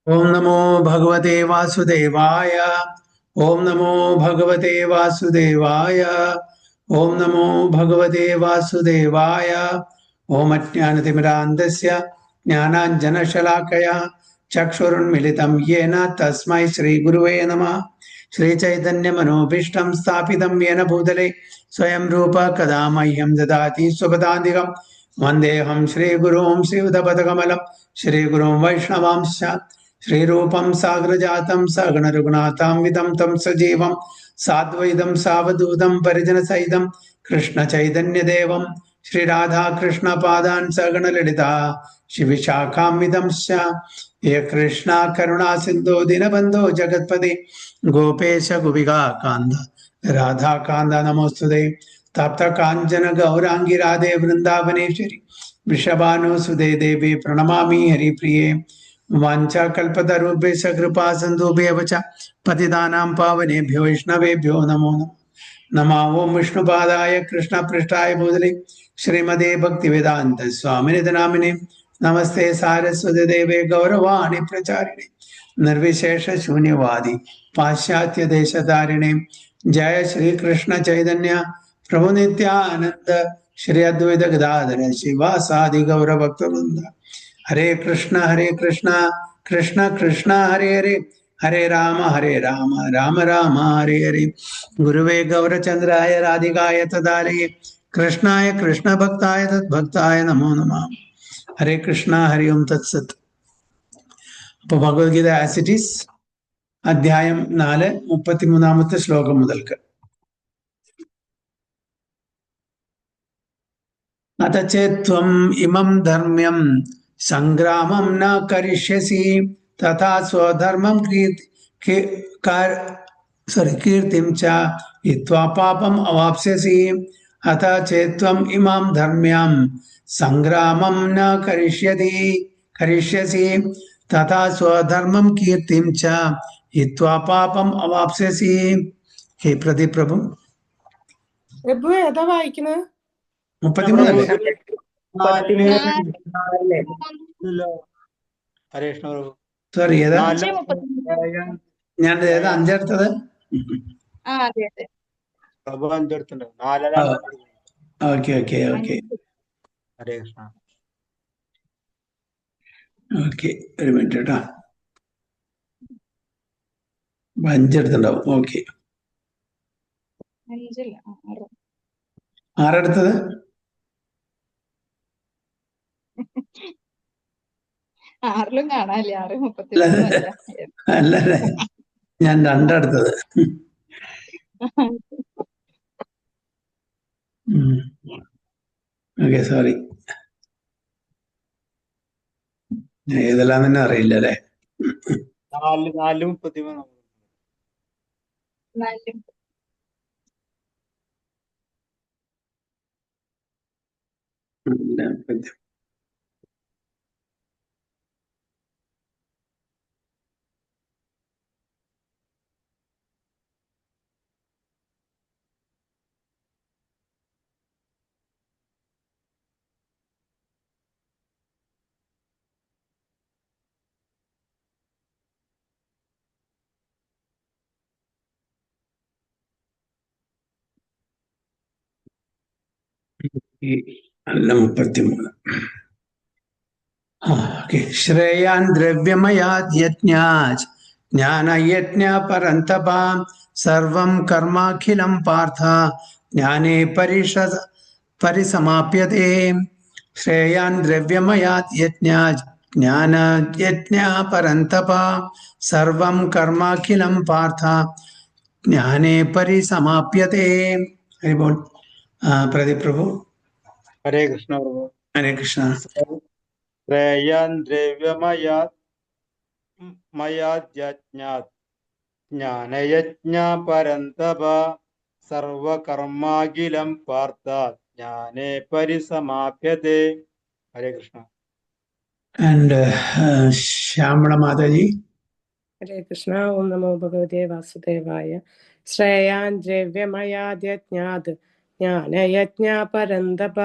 ओम नमो भगवते वासुदेवाय। ओम नमो भगवते वासुदेवाय। ओम नमो भगवते वासुदेवाय। ओम अज्ञानतिमिरान्धस्य ज्ञानाञ्जनशलाकया चक्षुरुन्मिलितं येन तस्मै श्रीगुरुवे नमः। श्रीचैतन्यमनोभीष्टं स्थापितं येन भूतले स्वयं रूप कदा मह्यं ददाति स्वपदान्तिकं वन्देऽहं श्रीगुरुं श्रीयुतपदकमलं श्रीगुरुं वैष्णवांश्च श्रीरूपं साग्रजातं सगणरघुनाथान्वितं तं सजीवं साद्वैतं सावधूतं परिजनसहितं कृष्णचैतन्यदेवं श्रीराधाकृष्णपादान् सगणललिता शिविशाखान्वितंश्च हे कृष्णा करुणा सिन्धो दीनबन्धो जगत्पते गोपेश गोपिकान्त राधाकान्त नमोस्तुते तप्त काञ्चन गौराङ्गी राधे वृन्दावनेश्वरी वृषभानुसुते देवी प्रणमामि हरिप्रिये वाञ्छाकल्पतरुभ्यश्च कृपा सिन्धुभ्येव च पतितानां पावनेभ्यो वैष्णवेभ्यो नमो नमः। नमः ओं विष्णुपादाय कृष्णपृष्ठाय भूतले श्रीमते भक्तिवेदान्त स्वामिनिधि नामिने नमस्ते सारस्वती देवे गौरवाणी प्रचारिणे निर्विशेष शून्यवादी पाश्चात्य देशधारिणे जय श्री कृष्ण चैतन्य प्रभु नित्यानंद श्री अद्वैत गदाधर शिवासादि गौर भक्तवृंद हरे कृष्ण कृष्ण कृष्ण हरे हरे हरे राम राम राम हरे हरे गुरुवे गौरचंद्राय राधिकाय तदालये कृष्णाय कृष्ण भक्ताय तद्भक्ताय नमो नमः। हरे कृष्ण हरि ओम तत्सत. അപ്പോൾ ഭഗവത്ഗീത ആസ് ഇറ്റ് ഈസ് അധ്യായം 4 33ാമത്തെ ശ്ലോകം മുതൽക്ക്. അത ചേത്വം ഇമം ധർമ്മ്യം സംഗ്രാമം ന കരിഷ്യസി തഥാ സ്വധർമ്മം കീർത്തിം ച ഹിത്വാ പാപം അവാപ്സ്യസി. അത ചേത്വം ഇമാം ധർമ്മ്യം സംഗ്രാമം ന കരിഷ്യസി തഥാ സ്വധർമ്മം കീർത്തിം ച ഹിത്വാ പാപം അവാപ്സ്യസി. ഹേ പ്രദീപ് പ്രഭു. പ്രഭു ഏതാ വായിക്കുന്നത്? 33 സോറി, ഏതാ ഞാൻ ഏതാ അഞ്ചെടുത്തത്? ഓക്കെ ഓക്കെ ഓക്കെ ഓക്കെ, ഒരു മിനിറ്റ് കേട്ടോ. 5 ഓക്കെ. 6 എടുത്തത്? അല്ലല്ലേ, ഞാൻ 2 എടുത്തത്. Okay, sorry. ഏതെല്ലാം തന്നെ അറിയില്ല അല്ലേ. 4:33. അല്ല 33. ശ്രേയാൻ ദ്രവ്യമയാജ്ഞാജ് ജ്ഞാനയജ്ഞ പരന്തപ സർവം കർമാഖിലം പാർത്ഥ ജ്ഞാനേ പരിസമാപ്യതേ. ശ്രേയാൻ ദ്രവ്യമയാജ്ഞാജ് ജ്ഞാനയജ്ഞ പരന്തപ സർവം കർമാഖിലം പാർത്ഥ ജ്ഞാനേ പരിസമാപ്യതേ. ഹരിബോൾ. പ്രദീപ് പ്രഭു. ഹരേ കൃഷ്ണ പ്രഭു. ഹരേ കൃഷ്ണ. ശ്രേയാൻ ദ്രവ്യമയാജ്ഞാത് ജ്ഞാനയജ്ഞ പരന്തപ സർവകർമാഖിലം പാർത്ഥ ജ്ഞാനേ പരിസമാപ്യതേ. ഹരേ കൃഷ്ണ. And Shyamala Mataji. ഹരേ കൃഷ്ണ. ഓം നമോ ഭഗവതേ വാസുദേവായ. ശ്രേയാൻ ദ്രവ്യമയാദ്യജ്ഞാത് ജ്ഞാനയജ്ഞ പരന്തപ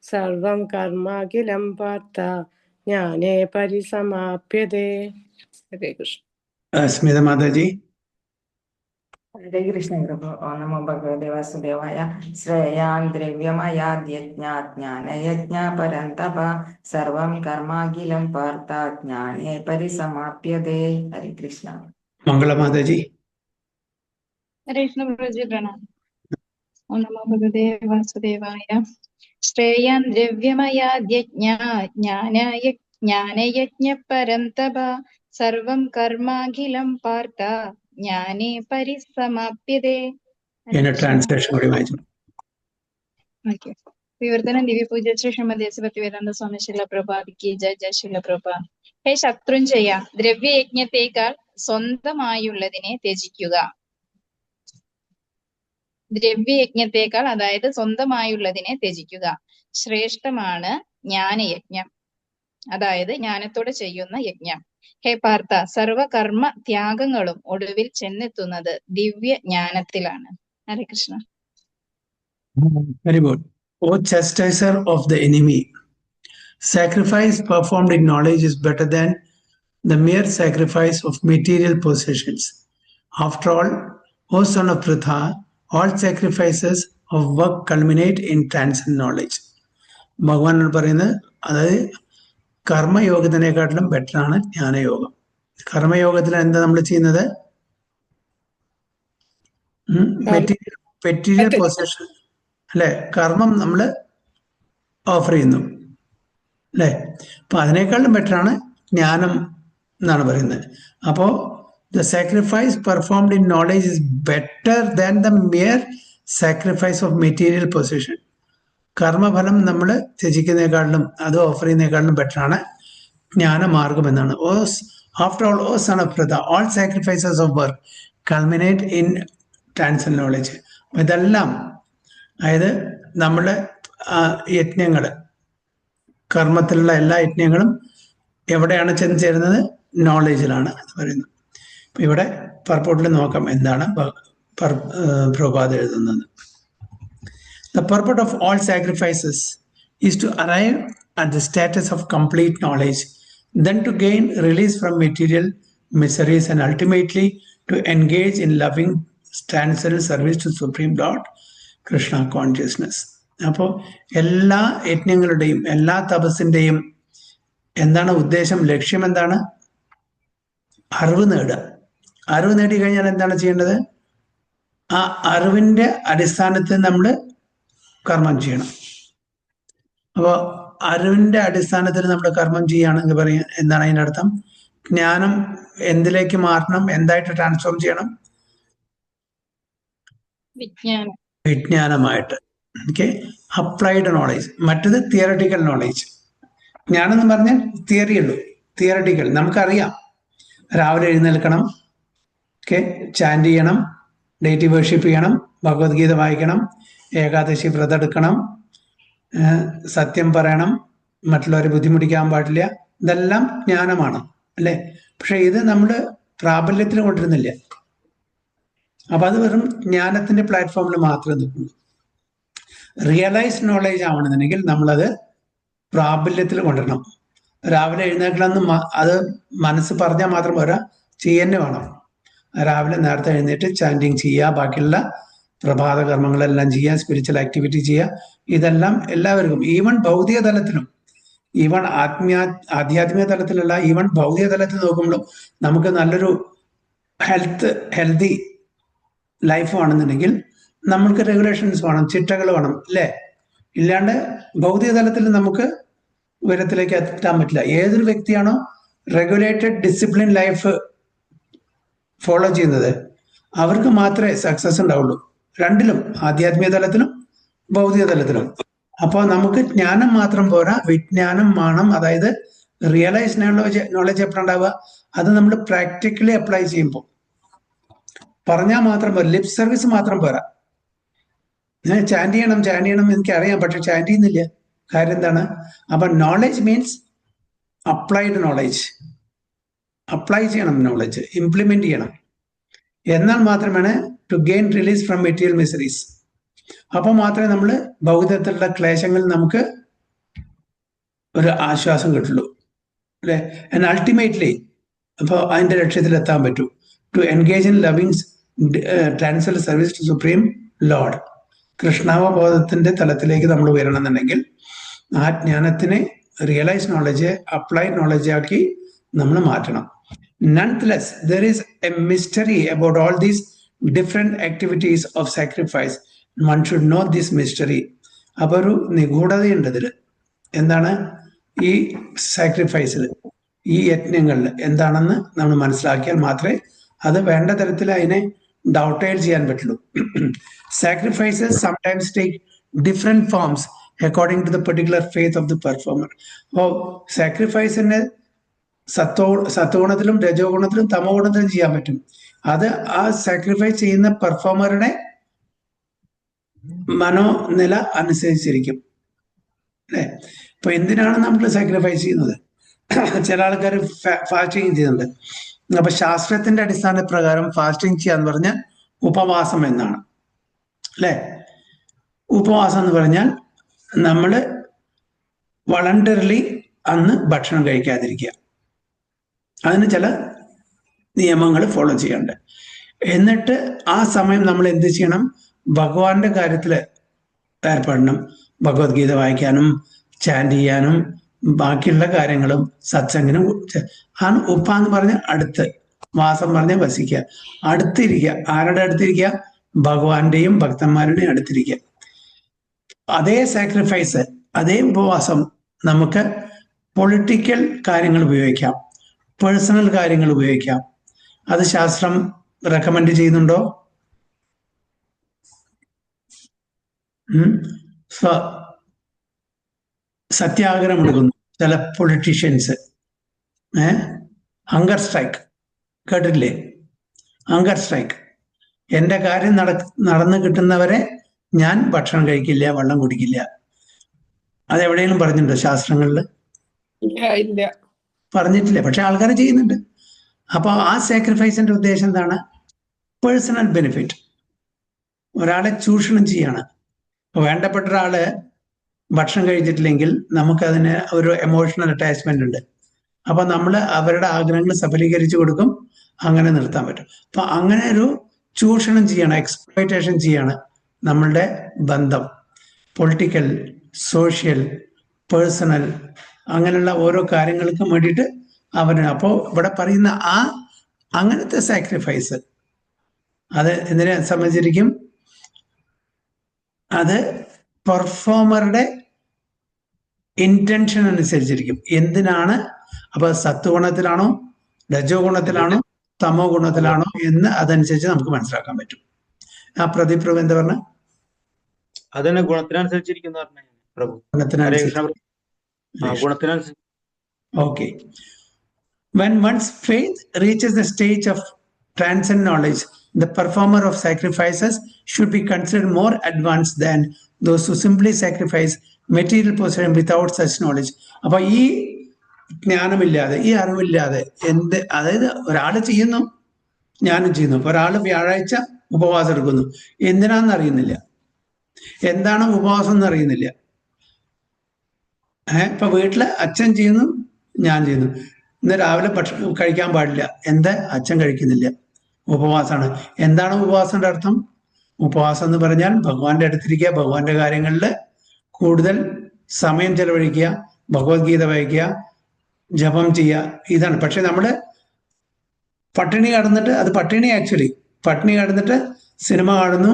സർവം കർമാഖിലം പാർത്ഥ ജ്ഞാനേ പരിസമാപ്യതേ. ഹരേ കൃഷ്ണ. സ്മിത മാതാജി. ഹരേ കൃഷ്ണ പ്രഭു. ഓം നമോ ഭഗവതേ വാസുദേവായ. ശ്രേയാൻ ദ്രവ്യമയാദ്യജ്ഞാജ്ഞാനയജ്ഞ പരന്തപ സർവം കർമാഖിലം പാർത്ഥ ജ്ഞാനേ പരിസമാപ്യതേ. ഹരേ കൃഷ്ണ. മംഗള മാതാജി. ഹരേ കൃഷ്ണ പ്രഭുജി പ്രണാം. ഓം നമോ ഭഗവതേ വാസുദേവായ. ശ്രേയാൻ ദ്രവ്യമയാദ്യജ്ഞാനയജ്ഞ പരന്തപ സർവം കർമാഖിലം പാർത്ഥ ജ്ഞാനേ പരിസമാപ്യതേ. ട്രാൻസ്ലേഷൻ കൂടി വായിച്ചു. ഓക്കെ. വിവർത്തനം ദിവ്യപൂജ ശ്രീ ശ്രീമതി ഭക്തിവേദാന്ത സ്വാമി ശില പ്രഭാതിക്ക് ജയ ജയ ശില പ്രഭ. ഹേ ശത്രുഞ്ജയ, ദ്രവ്യയജ്ഞത്തേക്കാൾ സ്വന്തമായുള്ളതിനെ ത്യജിക്കുക. ദ്രവ്യയജ്ഞത്തേക്കാൾ, അതായത് സ്വന്തമായുള്ളതിനെ ത്യജിക്കുക. ശ്രേഷ്ഠമാണ് ജ്ഞാനയജ്ഞം, അതായത് ജ്ഞാനത്തോടെ ചെയ്യുന്ന യജ്ഞം. ഹേ പാർത്ഥ, സർവകർമ്മ ത്യാഗങ്ങളും ഒടുവിൽ ചെന്നെത്തുന്നത് ദിവ്യ ജ്ഞാനത്തിലാണ്. ഹരേ Krishna. Very good. O chastiser of the enemy, sacrifice performed in knowledge is better than the mere sacrifice of material possessions. After all, O son of Pritha, all sacrifices of work culminate in transcendent knowledge. ഭഗവാൻ പറയുന്നത്, അതായത് കർമ്മയോഗത്തിനെക്കാട്ടിലും ബെറ്ററാണ് ജ്ഞാനയോഗം. കർമ്മയോഗത്തിൽ എന്താ നമ്മൾ ചെയ്യുന്നത്? Material possession അല്ലെ, കർമ്മം നമ്മൾ ഓഫർ ചെയ്യുന്നു അല്ലെ. അപ്പൊ അതിനേക്കാളും ബെറ്ററാണ് ജ്ഞാനം എന്നാണ് പറയുന്നത്. അപ്പോ the sacrifice performed in knowledge is better than the mere sacrifice of material possession. കർമ്മഫലം നമ്മൾ ത്യജിക്കുന്നതിനേക്കാളിലും അത് ഓഫർ ചെയ്യുന്നതിനേക്കാളിലും ബെറ്ററാണ് ജ്ഞാനമാർഗം എന്നാണ്. After all, O son of Pritha, all sacrifices of work culminate in transcendent knowledge. ഇതെല്ലാം, അതായത് നമ്മുടെ യജ്ഞങ്ങൾ, കർമ്മത്തിലുള്ള എല്ലാ യജ്ഞങ്ങളും എവിടെയാണ് ചെന്ന് ചേരുന്നത്? നോളേജിലാണ് എന്ന് പറയുന്നത്. അപ്പൊ ഇവിടെ പർപ്പോട്ടിൽ നോക്കാം എന്താണ് പ്രഭുപാദ് എഴുതുന്നത്. The purport of all sacrifices is to arrive at the status of complete knowledge, then to gain release from material miseries, and ultimately to engage in loving transcendental service to Supreme Lord Krishna consciousness. അപ്പോൾ എല്ലാ യജ്ഞങ്ങളുടെയും എല്ലാ തപസ്സിന്റെയും എന്താണ് ഉദ്ദേശം, ലക്ഷ്യം എന്താണ്? അറിവ് നേടുക. അറിവ് നേടിക്കഴിഞ്ഞാൽ എന്താണ് ചെയ്യേണ്ടത്? ആ അറിവിന്റെ അടിസ്ഥാനത്തിൽ നമ്മൾ കർമ്മം ചെയ്യണം. അപ്പോൾ അറിവിന്റെ അടിസ്ഥാനത്തിൽ നമ്മൾ കർമ്മം ചെയ്യുകയാണെങ്കിൽ പറയാം, എന്താണ് അതിൻ്റെ അർത്ഥം? ജ്ഞാനം എന്തിലേക്ക് മാറണം? എന്തായിട്ട് ട്രാൻസ്ഫോം ചെയ്യണം? വിജ്ഞാനമായിട്ട്. Okay, applied knowledge. മറ്റത് തിയറട്ടിക്കൽ നോളേജ്. ജ്ഞാനം എന്ന് പറഞ്ഞാൽ തിയറി ഉള്ളൂ, തിയറട്ടിക്കൽ നമുക്കറിയാം. രാവിലെ എഴുന്നേൽക്കണം, ഓക്കെ, ചാൻഡ് ചെയ്യണം, ഡേറ്റി വേർഷിപ്പ് ചെയ്യണം, ഭഗവത്ഗീത വായിക്കണം, ഏകാദശി വ്രതം എടുക്കണം, സത്യം പറയണം, മറ്റുള്ളവരെ ബുദ്ധിമുട്ടിക്കാൻ പാടില്ല. ഇതെല്ലാം ജ്ഞാനമാണ് അല്ലേ? പക്ഷെ ഇത് നമ്മൾ പ്രാബല്യത്തിൽ കൊണ്ടിരുന്നില്ല. അപ്പൊ അത് വെറും ജ്ഞാനത്തിന്റെ പ്ലാറ്റ്ഫോമിൽ മാത്രമേ നിൽക്കുള്ളൂ. റിയലൈസ്ഡ് നോളേജ് ആവണമെന്നുണ്ടെങ്കിൽ നമ്മളത് പ്രാബല്യത്തിൽ കൊണ്ടുവരണം. രാവിലെ എഴുന്നേൽക്കണമെന്ന് അത് മനസ്സ് പറഞ്ഞാൽ മാത്രം പോരാ, ചെയ്യന്നെ വേണം. രാവിലെ നേരത്തെ എഴുന്നേറ്റ് ചാൻഡിങ് ചെയ്യുക, ബാക്കിയുള്ള പ്രഭാത കർമ്മങ്ങളെല്ലാം ചെയ്യുക, സ്പിരിച്വൽ ആക്ടിവിറ്റി ചെയ്യുക. ഇതെല്ലാം എല്ലാവർക്കും, ഈവൻ ഭൗതിക തലത്തിലും, ഈവൻ ആധ്യാത്മിക തലത്തിലല്ല, ഈവൻ ഭൗതിക തലത്തിൽ നോക്കുമ്പോഴും നമുക്ക് നല്ലൊരു ഹെൽത്തി ലൈഫ് വേണമെന്നുണ്ടെങ്കിൽ നമ്മൾക്ക് റെഗുലേഷൻസ് വേണം, ചിട്ടകൾ വേണം അല്ലേ? ഇല്ലാണ്ട് ഭൗതിക തലത്തിൽ നമുക്ക് ഉയരത്തിലേക്ക് എത്താൻ പറ്റില്ല. ഏതൊരു വ്യക്തിയാണോ റെഗുലേറ്റഡ് ഡിസിപ്ലിൻ ലൈഫ് ഫോളോ ചെയ്യുന്നത് അവർക്ക് മാത്രമേ സക്സസ് ഉണ്ടാവുള്ളൂ, രണ്ടിലും, ആധ്യാത്മിക തലത്തിലും ഭൗതിക തലത്തിലും. അപ്പോൾ നമുക്ക് ജ്ഞാനം മാത്രം പോരാ, വിജ്ഞാനം വേണം. അതായത് റിയലൈസ് നോളജ് എപ്പോഴുണ്ടാവുക? അത് നമ്മൾ പ്രാക്ടിക്കലി അപ്ലൈ ചെയ്യുമ്പോൾ. പറഞ്ഞാൽ മാത്രം പോരാ, ലിപ് സർവീസ് മാത്രം പോരാ. ചാൻഡ് ചെയ്യണം എനിക്കറിയാം, പക്ഷെ ചാൻഡ് ചെയ്യുന്നില്ല. കാര്യം എന്താണ്? അപ്പൊ knowledge means applied knowledge. Apply ചെയ്യണം നോളജ്, ഇംപ്ലിമെന്റ് ചെയ്യണം. എന്നാൽ മാത്രമാണ് to gain release from material miseries. അപ്പോൾ മാത്രമേ നമ്മൾ ഭൗതികത്തിലുള്ള ക്ലേശങ്ങളിൽ നമുക്ക് ഒരു ആശ്വാസം കിട്ടുള്ളൂ അല്ലെ? ആൻഡ് അൾട്ടിമേറ്റ്ലി അപ്പോൾ അതിന്റെ ലക്ഷ്യത്തിലെത്താൻ പറ്റൂ. To engage in loving transfer service to supreme Lord. കൃഷ്ണാവബോധത്തിന്റെ തലത്തിലേക്ക് നമ്മൾ ഉയരണമെന്നുണ്ടെങ്കിൽ ആ ജ്ഞാനത്തിനെ റിയലൈസ് നോളജ്, അപ്ലൈഡ് നോളജ് ആക്കി നമ്മൾ മാറ്റണം. Nonetheless, there is a mystery about all these different activities of sacrifice. One should know this mystery. അപ്പോൾ ഒരു നിഗൂഢതയുണ്ട് ഇതിൽ. എന്താണ് ഈ സാക്രിഫൈസിൽ, ഈ യജ്ഞങ്ങളിൽ എന്താണെന്ന് നമ്മൾ മനസ്സിലാക്കിയാൽ മാത്രമേ അത് വേണ്ട തരത്തിൽ അതിനെ ഡൗട്ടൈൽ ചെയ്യാൻ പറ്റുള്ളൂ. Sacrifices sometimes take different forms according to the particular faith of the performer. അപ്പോൾ സാക്രിഫൈസിന് സത്വഗുണത്തിലും രജോ ഗുണത്തിലും തമോ ഗുണത്തിലും ചെയ്യാൻ പറ്റും. അത് ആ സാക്രിഫൈസ് ചെയ്യുന്ന പെർഫോമറുടെ മനോനില അനുസരിച്ചിരിക്കും, അല്ലെ? ഇപ്പൊ എന്തിനാണ് നമ്മൾ സാക്രിഫൈസ് ചെയ്യുന്നത്? ചില ആൾക്കാർ ഫാസ്റ്റിംഗ് ചെയ്യുന്നുണ്ട്. അപ്പൊ ശാസ്ത്രത്തിന്റെ അടിസ്ഥാന പ്രകാരം ഫാസ്റ്റിംഗ് ചെയ്യാന്ന് പറഞ്ഞാൽ ഉപവാസം എന്നാണ്, അല്ലെ? ഉപവാസം എന്ന് പറഞ്ഞാൽ നമ്മൾ വളണ്ടറിലി അന്ന് ഭക്ഷണം കഴിക്കാതിരിക്കുക. അതിന് ചില നിയമങ്ങൾ ഫോളോ ചെയ്യണ്ട്. എന്നിട്ട് ആ സമയം നമ്മൾ എന്ത് ചെയ്യണം? ഭഗവാന്റെ കാര്യത്തിൽ ഏർപ്പെടണം. ഭഗവത്ഗീത വായിക്കാനും ചാൻഡ് ചെയ്യാനും ബാക്കിയുള്ള കാര്യങ്ങളും സത്സംഗിനും ആണ്. ഉപ്പ എന്ന് പറഞ്ഞ അടുത്ത്, വാസം പറഞ്ഞ വസിക്കുക, അടുത്തിരിക്കുക. ആരുടെ അടുത്തിരിക്കുക? ഭഗവാന്റെയും ഭക്തന്മാരുടെയും അടുത്തിരിക്കുക. അതേ സാക്രിഫൈസ്, അതേ ഉപവാസം നമുക്ക് പൊളിറ്റിക്കൽ കാര്യങ്ങൾ ഉപയോഗിക്കാം, പേഴ്സണൽ കാര്യങ്ങൾ ഉപയോഗിക്കാം. അത് ശാസ്ത്രം റെക്കമെൻഡ് ചെയ്യുന്നുണ്ടോ? സത്യാഗ്രഹം എടുക്കുന്നു ചില പൊളിറ്റീഷ്യൻസ്. ഹങ്കർ സ്ട്രൈക്ക് കേട്ടിട്ടില്ലേ? Hunger strike. എൻ്റെ കാര്യം നടന്നു കിട്ടുന്നവരെ ഞാൻ ഭക്ഷണം കഴിക്കില്ല, വെള്ളം കുടിക്കില്ല. അതെവിടെയെങ്കിലും പറഞ്ഞിട്ടുണ്ടോ ശാസ്ത്രങ്ങളിൽ? ഇല്ല, പറഞ്ഞിട്ടില്ല. പക്ഷെ ആൾക്കാർ ചെയ്യുന്നുണ്ട്. അപ്പോൾ ആ സാക്രിഫൈസിന്റെ ഉദ്ദേശം എന്താണ്? Personal benefit. ഒരാളെ ചൂഷണം ചെയ്യാണ്. വേണ്ടപ്പെട്ട ഒരാള് ഭക്ഷണം കഴിച്ചിട്ടില്ലെങ്കിൽ നമുക്കതിന് ഒരു എമോഷണൽ അറ്റാച്ച്മെന്റ് ഉണ്ട്. അപ്പൊ നമ്മൾ അവരുടെ ആഗ്രഹങ്ങൾ സഫലീകരിച്ചു കൊടുക്കും, അങ്ങനെ നിർത്താൻ പറ്റും. അപ്പൊ അങ്ങനെ ഒരു ചൂഷണം ചെയ്യാണ്, എക്സ്പ്ലോയിറ്റേഷൻ ചെയ്യാണ് നമ്മളുടെ ബന്ധം. പൊളിറ്റിക്കൽ, സോഷ്യൽ, പേഴ്സണൽ, അങ്ങനെയുള്ള ഓരോ കാര്യങ്ങൾക്കും വേണ്ടിയിട്ട് അവന്. അപ്പോൾ ഇവിടെ പറയുന്ന ആ അങ്ങനത്തെ സാക്രിഫൈസ് അത് എന്തിനെ സംബന്ധിച്ചിരിക്കും? അത് പെർഫോമറുടെ ഇന്റൻഷൻ അനുസരിച്ചിരിക്കും. എന്തിനാണ്? അപ്പൊ സത്വഗുണത്തിലാണോ, രജോ ഗുണത്തിലാണോ, തമോ ഗുണത്തിലാണോ എന്ന് അതനുസരിച്ച് നമുക്ക് മനസ്സിലാക്കാൻ പറ്റും. ആ പ്രദീപ് പ്രഭു എന്താ പറഞ്ഞ? അതിന് ഗുണത്തിനനുസരിച്ചിരിക്കുന്ന പ്രഭു. ഗുണത്തിനനുസരിച്ച്. Okay. When one's faith reaches the stage of transcendent knowledge, the performer of sacrifices should be considered more advanced than those who simply sacrifice material possession without such knowledge. അപ്പൊ ഈ ജ്ഞാനമില്ലാതെ, ഈ അറിവില്ലാതെ അതായത് ഒരാൾ ചെയ്യുന്നു, ഞാനും ചെയ്യുന്നു. ഇപ്പൊ ഒരാൾ വ്യാഴാഴ്ച ഉപവാസം എടുക്കുന്നു, എന്തിനാന്ന് അറിയുന്നില്ല, എന്താണ് ഉപവാസം എന്ന് അറിയുന്നില്ല. ഇപ്പൊ വീട്ടില് അച്ഛൻ ചെയ്യുന്നു, ഞാൻ ചെയ്യുന്നു. ഇന്ന് രാവിലെ ഭക്ഷണം കഴിക്കാൻ പാടില്ല, എന്താ? അച്ഛൻ കഴിക്കുന്നില്ല, ഉപവാസമാണ്. എന്താണ് ഉപവാസത്തിന്റെ അർത്ഥം? ഉപവാസം എന്ന് പറഞ്ഞാൽ ഭഗവാന്റെ അടുത്തിരിക്കുക, ഭഗവാന്റെ കാര്യങ്ങളിൽ കൂടുതൽ സമയം ചെലവഴിക്കുക, ഭഗവത്ഗീത വായിക്കുക, ജപം ചെയ്യുക, ഇതാണ്. പക്ഷെ നമ്മള് പട്ടിണി കടന്നിട്ട്, അത് പട്ടിണി ആക്ച്വലി പട്ടിണി കടന്നിട്ട് സിനിമ കാണുന്നു,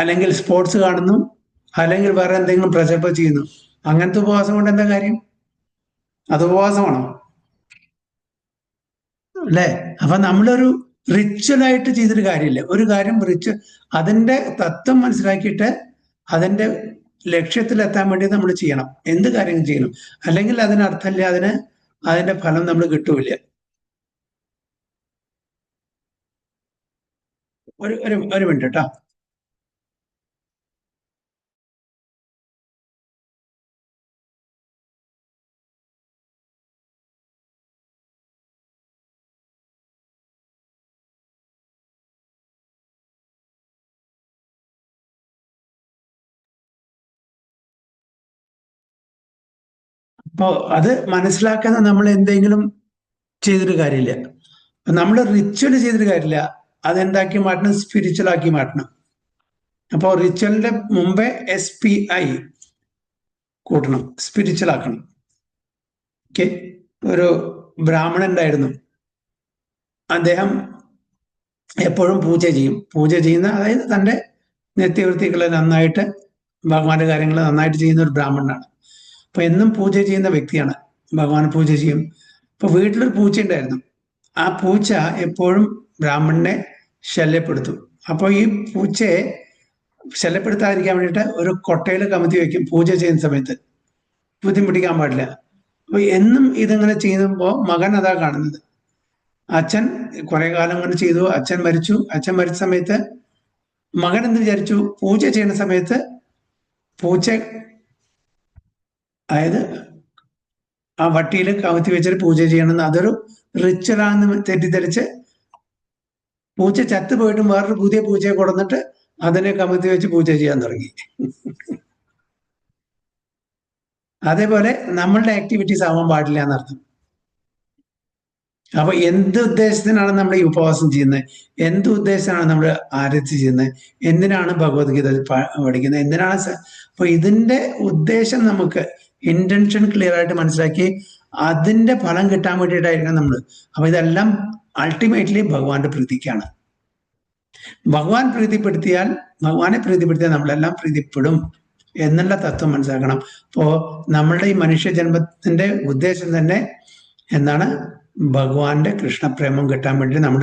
അല്ലെങ്കിൽ സ്പോർട്സ് കാണുന്നു, അല്ലെങ്കിൽ വേറെ എന്തെങ്കിലും പ്രചരണം ചെയ്യുന്നു. അങ്ങനത്തെ ഉപവാസം കൊണ്ട് എന്താ കാര്യം? അത് ഉപവാസമാണോ? അല്ലേ? അപ്പൊ നമ്മളൊരു റിച്വലായിട്ട് ചെയ്തൊരു കാര്യമില്ല. ഒരു കാര്യം അതിന്റെ തത്വം മനസ്സിലാക്കിയിട്ട് അതിന്റെ ലക്ഷ്യത്തിലെത്താൻ വേണ്ടി നമ്മൾ ചെയ്യണം. എന്ത് കാര്യം ചെയ്യണം, അല്ലെങ്കിൽ അതിനർത്ഥമില്ല, അതിന്റെ ഫലം നമ്മൾ കിട്ടൂല. ഒരു മിനിറ്റ് കേട്ടോ. അപ്പോ അത് മനസ്സിലാക്കുന്ന നമ്മൾ എന്തെങ്കിലും ചെയ്തിട്ട് കാര്യമില്ല. നമ്മൾ റിച്വൽ ചെയ്തിട്ട് കാര്യമില്ല, അതെന്താക്കി മാറ്റണം? സ്പിരിച്വൽ ആക്കി മാറ്റണം. അപ്പോൾ റിച്വലിന്റെ മുമ്പേ SPI കൂട്ടണം, സ്പിരിച്വൽ ആക്കണം. ഓക്കെ. ഒരു ബ്രാഹ്മണൻ ഉണ്ടായിരുന്നു, അദ്ദേഹം എപ്പോഴും പൂജ ചെയ്യും. പൂജ ചെയ്യുന്ന, അതായത് തൻ്റെ നിത്യവൃത്തികളെ നന്നായിട്ട്, ഭഗവാന്റെ കാര്യങ്ങൾ നന്നായിട്ട് ചെയ്യുന്ന ഒരു ബ്രാഹ്മണനാണ്. അപ്പൊ എന്നും പൂജ ചെയ്യുന്ന വ്യക്തിയാണ്, ഭഗവാൻ പൂജ ചെയ്യും. അപ്പൊ വീട്ടിലൊരു പൂച്ച ഉണ്ടായിരുന്നു. ആ പൂച്ച എപ്പോഴും ബ്രാഹ്മണനെ ശല്യപ്പെടുത്തും. അപ്പോൾ ഈ പൂച്ചയെ ശല്യപ്പെടുത്താതിരിക്കാൻ വേണ്ടിയിട്ട് ഒരു കൊട്ടയിൽ കമത്തി വെക്കും പൂജ ചെയ്യുന്ന സമയത്ത്, ബുദ്ധിമുട്ടിക്കാൻ പാടില്ല. അപ്പൊ എന്നും ഇതിങ്ങനെ ചെയ്യുമ്പോൾ മകൻ അതാ കാണുന്നത്. അച്ഛൻ കുറെ കാലം കൊണ്ട് ചെയ്തു, അച്ഛൻ മരിച്ചു. അച്ഛൻ മരിച്ച സമയത്ത് മകൻ എന്ത് വിചാരിച്ചു? പൂജ ചെയ്യുന്ന സമയത്ത് പൂച്ച, അതായത് ആ വട്ടിയിൽ കമത്തി വെച്ചിട്ട് പൂജ ചെയ്യണമെന്ന്, അതൊരു റിച്വലാണെന്ന് തെറ്റിദ്ധരിച്ച് പൂച്ച ചത്തുപോയിട്ടും വേറൊരു പുതിയ പൂച്ചയെ കൊടുന്നിട്ട് അതിനെ കമത്തി വെച്ച് പൂജ ചെയ്യാൻ തുടങ്ങി. അതേപോലെ നമ്മളുടെ ആക്ടിവിറ്റീസ് ആവാൻ പാടില്ല എന്നർത്ഥം. അപ്പൊ എന്ത് ഉദ്ദേശത്തിനാണ് നമ്മൾ ഈ ഉപവാസം ചെയ്യുന്നത്? എന്ത് ഉദ്ദേശത്തിനാണ് നമ്മൾ ആരതി ചെയ്യുന്നത്? എന്തിനാണ് ഭഗവത്ഗീത പഠിക്കുന്നത്? എന്തിനാണ്? അപ്പൊ ഇതിന്റെ ഉദ്ദേശം നമുക്ക് ഇന്റൻഷൻ ക്ലിയർ ആയിട്ട് മനസ്സിലാക്കി അതിന്റെ ഫലം കിട്ടാൻ വേണ്ടിയിട്ടായിരിക്കണം നമ്മൾ. അപ്പൊ ഇതെല്ലാം അൾട്ടിമേറ്റ്ലി ഭഗവാന്റെ പ്രീതിക്കാണ്. ഭഗവാനെ പ്രീതിപ്പെടുത്തിയാൽ നമ്മളെല്ലാം പ്രീതിപ്പെടും എന്നുള്ള തത്വം മനസ്സിലാക്കണം. അപ്പോ നമ്മളുടെ ഈ മനുഷ്യ ജന്മത്തിന്റെ ഉദ്ദേശം തന്നെ എന്താണ്? ഭഗവാന്റെ കൃഷ്ണപ്രേമം കിട്ടാൻ വേണ്ടി നമ്മൾ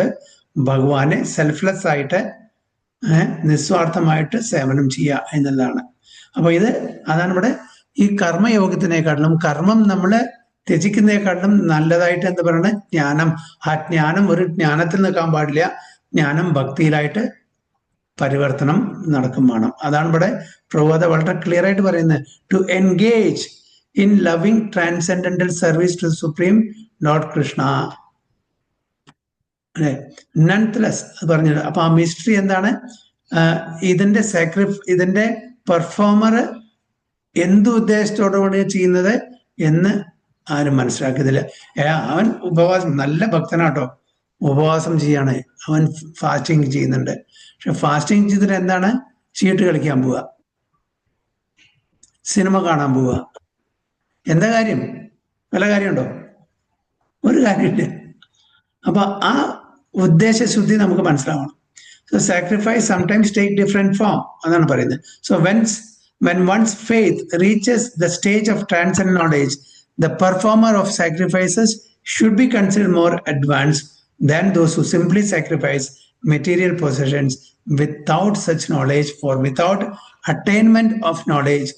ഭഗവാനെ സെൽഫ്ലെസ് ആയിട്ട് നിസ്വാർത്ഥമായിട്ട് സേവനം ചെയ്യുക എന്നുള്ളതാണ്. അപ്പൊ അതാണ് ഇവിടെ ഈ കർമ്മയോഗത്തിനേക്കാട്ടിലും, കർമ്മം നമ്മൾ ത്യജിക്കുന്നതിനേക്കാട്ടിലും നല്ലതായിട്ട് എന്താ പറയുന്നത്? ജ്ഞാനം. ആ ജ്ഞാനം ഒരു ജ്ഞാനത്തിൽ നിൽക്കാൻ പാടില്ല, ജ്ഞാനം ഭക്തിയിലായിട്ട് പരിവർത്തനം നടക്കും വേണം. അതാണ് ഇവിടെ പ്രഭുപാദ വളരെ ക്ലിയർ ആയിട്ട് പറയുന്നത്. To engage in loving transcendental service to supreme lord Krishna. അല്ലെ, നൺലെസ് പറഞ്ഞത്. അപ്പൊ ആ മിസ്റ്ററി എന്താണ്? ഇതിന്റെ പെർഫോമർ എന്ത് ഉദ്ദേശത്തോടുകൂടി ചെയ്യുന്നത് എന്ന് ആരും മനസ്സിലാക്കിയതില്ല. അവൻ ഉപവാസം, നല്ല ഭക്തനാട്ടോ, ഉപവാസം ചെയ്യാണ്, അവൻ ഫാസ്റ്റിംഗ് ചെയ്യുന്നുണ്ട്. പക്ഷെ ഫാസ്റ്റിംഗ് ചെയ്തിട്ട് എന്താണ്? ചീട്ട് കളിക്കാൻ പോവുക, സിനിമ കാണാൻ പോവുക. എന്താ കാര്യം? വല്ല കാര്യമുണ്ടോ? ഒരു കാര്യമില്ല. അപ്പൊ ആ ഉദ്ദേശശുദ്ധി നമുക്ക് മനസ്സിലാവണം. So sacrifice sometimes take different form എന്നാണ് പറയുന്നത്. So when one's faith reaches the stage of transcendent knowledge, the performer of sacrifices should be considered more advanced than those who simply sacrifice material possessions without such knowledge. For without attainment of knowledge,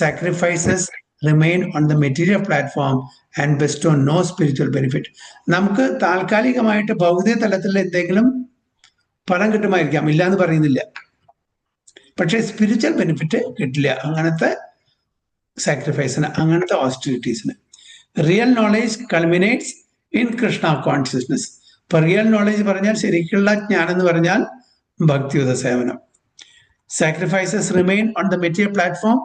sacrifices remain on the material platform and bestow no spiritual benefit. നമുക്ക് താൽക്കാലികമായിട്ട് ഭൗതിക തലത്തിൽ എന്തെങ്കിലും ഫലം കിട്ടുമായിരിക്കാം, ഇല്ല എന്ന് പറയുന്നില്ല. പക്ഷെ സ്പിരിച്വൽ ബെനിഫിറ്റ് കിട്ടില്ല അങ്ങനത്തെ സാക്രിഫൈസിന്, അങ്ങനത്തെ ഓസ്റ്ററിറ്റീസിന്. Real knowledge culminates in Krishna consciousness. ഇപ്പൊ റിയൽ നോളേജ് പറഞ്ഞാൽ, ശരിക്കുള്ള ജ്ഞാനം എന്ന് പറഞ്ഞാൽ ഭക്തിയുത സേവനം. Sacrifices remain on the material platform.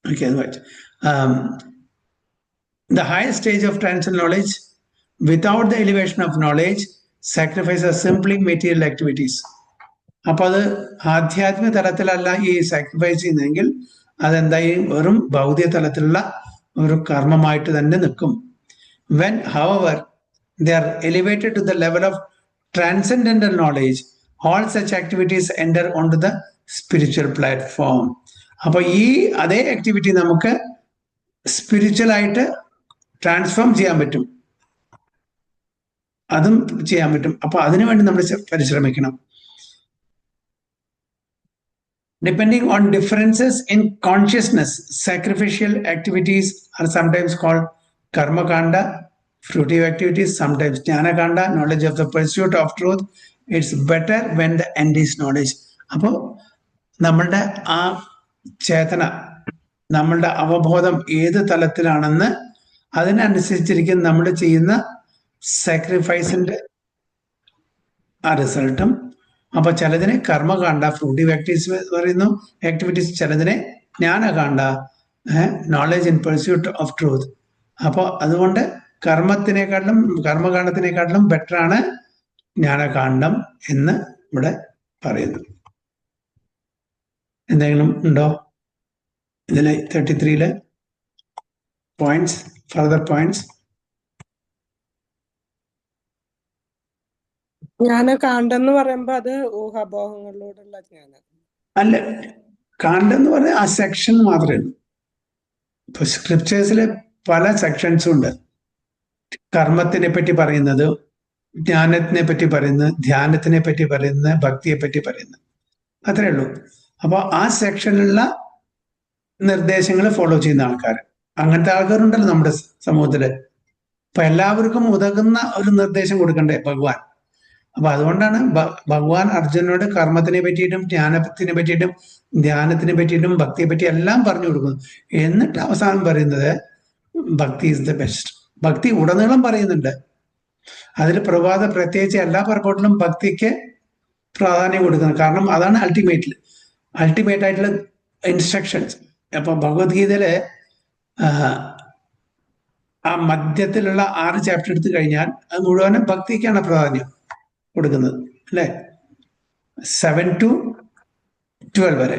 Okay, അത് വായിച്ചു. The highest stage of transcendental knowledge, without the elevation of knowledge, sacrifices simply material activities. അപ്പൊ അത് ആധ്യാത്മിക തലത്തിലല്ല ഈ സാക്രിഫൈസ് ചെയ്യുന്നതെങ്കിൽ അതെന്തായി? വെറും ഭൗതിക തലത്തിലുള്ള ഒരു കർമ്മമായിട്ട് തന്നെ നിൽക്കും. When, however, they are elevated to the level of transcendental knowledge, all such activities enter onto the spiritual platform. അപ്പൊ ഈ അതേ ആക്ടിവിറ്റി നമുക്ക് സ്പിരിച്വൽ ആയിട്ട് ട്രാൻസ്ഫോം ചെയ്യാൻ പറ്റും, അതും ചെയ്യാൻ പറ്റും. അപ്പൊ അതിനുവേണ്ടി നമ്മൾ പരിശ്രമിക്കണം. Depending on differences in consciousness, sacrificial activities are sometimes called karma kanda, fruitive activities, sometimes jnana kanda, knowledge of the pursuit of truth. It's better when the end is knowledge. അപ്പോൾ നമ്മളുടെ ആ ചേതന, നമ്മളുടെ അവബോധം ഏത് തലത്തിലാണെന്ന് അതിനനുസരിച്ചിരിക്കും നമ്മൾ ചെയ്യുന്ന സാക്രിഫൈസിന്റെ ആ റിസൾട്ടും. അപ്പൊ ചിലതിനെ കർമ്മകാണ്ട, ഫ്രൂട്ടീവ് ആക്ടിവിറ്റീസ് പറയുന്നു ആക്ടിവിറ്റീസ്, ചിലതിനെ ജ്ഞാനകാണ്ട, knowledge in pursuit of truth. അപ്പോൾ അതുകൊണ്ട് കർമ്മകാണ്ഡത്തിനെക്കാട്ടിലും ബെറ്ററാണ് ജ്ഞാനകാന്ഡം എന്ന് ഇവിടെ പറയുന്നു. എന്തെങ്കിലും ഉണ്ടോ ഇതില് 33-ല് പോയിന്റ്സ്, ഫർദർ പോയിന്റ്സ്? ജ്ഞാനകാന്ഡം എന്ന് പറയുമ്പോ അത് ഊഹാപോഹങ്ങളിലൂടെയുള്ള ജ്ഞാനം. അല്ല, കാണ്ഡം എന്ന് പറഞ്ഞാൽ ആ സെക്ഷൻ മാത്രമേ ഉള്ളൂ. ഇപ്പൊ സ്ക്രിപ്റ്റേഴ്സിൽ പല സെക്ഷൻസും ഉണ്ട്. കർമ്മത്തിനെ പറ്റി പറയുന്നത്, ജ്ഞാനത്തിനെ പറ്റി പറയുന്നത്, ധ്യാനത്തിനെ പറ്റി പറയുന്നത്, ഭക്തിയെ പറ്റി പറയുന്നത്, അത്രേ ഉള്ളൂ. അപ്പൊ ആ സെക്ഷനിലുള്ള നിർദ്ദേശങ്ങൾ ഫോളോ ചെയ്യുന്ന ആൾക്കാർ, അങ്ങനത്തെ ആൾക്കാരുണ്ടല്ലോ നമ്മുടെ സമൂഹത്തില്. അപ്പൊ എല്ലാവർക്കും ഉതകുന്ന ഒരു നിർദ്ദേശം കൊടുക്കണ്ടേ ഭഗവാൻ. അപ്പൊ അതുകൊണ്ടാണ് ഭഗവാൻ അർജുനനോട് കർമ്മത്തിനെ പറ്റിയിട്ടും ജ്ഞാനത്തിനെ പറ്റിയിട്ടും ധ്യാനത്തിനെ പറ്റിയിട്ടും ഭക്തിയെ പറ്റി എല്ലാം പറഞ്ഞു കൊടുക്കുന്നു. എന്നിട്ട് അവസാനം പറയുന്നത് ഭക്തി ഈസ് ദ ബെസ്റ്റ്. ഭക്തി ഉടനീളം പറയുന്നുണ്ട്. അതിൽ പ്രഭാത പ്രത്യേകിച്ച് എല്ലാ പർപ്പോട്ടിലും ഭക്തിക്ക് പ്രാധാന്യം കൊടുക്കുന്നത്. കാരണം അതാണ് അൾട്ടിമേറ്റ് ആയിട്ടുള്ള ഇൻസ്ട്രക്ഷൻസ്. അപ്പൊ ഭഗവത്ഗീതയില് ആ മധ്യത്തിലുള്ള 6 ചാപ്റ്റർ എടുത്തു കഴിഞ്ഞാൽ അത് മുഴുവനും ഭക്തിക്കാണ് പ്രാധാന്യം കൊടുക്കുന്നത്, അല്ലെ? 7 to 12 വരെ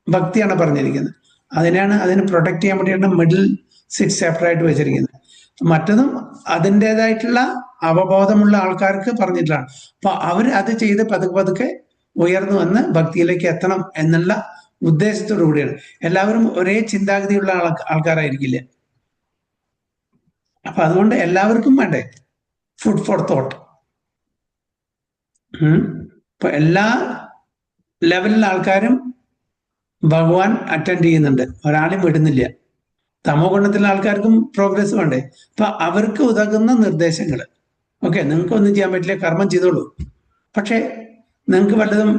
ഭക്തിയാണ് പറഞ്ഞിരിക്കുന്നത്. അതിന് പ്രൊട്ടക്ട് ചെയ്യാൻ വേണ്ടിയാണ് മിഡിൽ 6 ചാപ്റ്റർ ആയിട്ട് വെച്ചിരിക്കുന്നത്. മറ്റതും അതിൻ്റെതായിട്ടുള്ള അവബോധമുള്ള ആൾക്കാർക്ക് പറഞ്ഞിട്ടുള്ളതാണ്. അപ്പൊ അവർ അത് ചെയ്ത് പതുക്കെ ഉയർന്നു വന്ന് ഭക്തിയിലേക്ക് എത്തണം എന്നുള്ള ഉദ്ദേശത്തോടു കൂടിയാണ്. എല്ലാവരും ഒരേ ചിന്താഗതിയുള്ള ആൾക്കാരായിരിക്കില്ല. അപ്പൊ അതുകൊണ്ട് എല്ലാവർക്കും വേണ്ടേ ഫുഡ് ഫോർ തോട്ട്. ഇപ്പൊ എല്ലാ ലെവലിലുള്ള ആൾക്കാരും ഭഗവാൻ അറ്റൻഡ് ചെയ്യുന്നുണ്ട്, ഒരാളും വിടുന്നില്ല. തമോ ഗുണത്തിലുള്ള ആൾക്കാർക്കും പ്രോഗ്രസ് വേണ്ടേ. അപ്പൊ അവർക്ക് ഉതകുന്ന നിർദ്ദേശങ്ങൾ, ഓക്കെ, നിങ്ങൾക്ക് ഒന്നും ചെയ്യാൻ പറ്റില്ല, കർമ്മം ചെയ്തോളൂ. പക്ഷെ നിങ്ങൾക്ക് വല്ലതും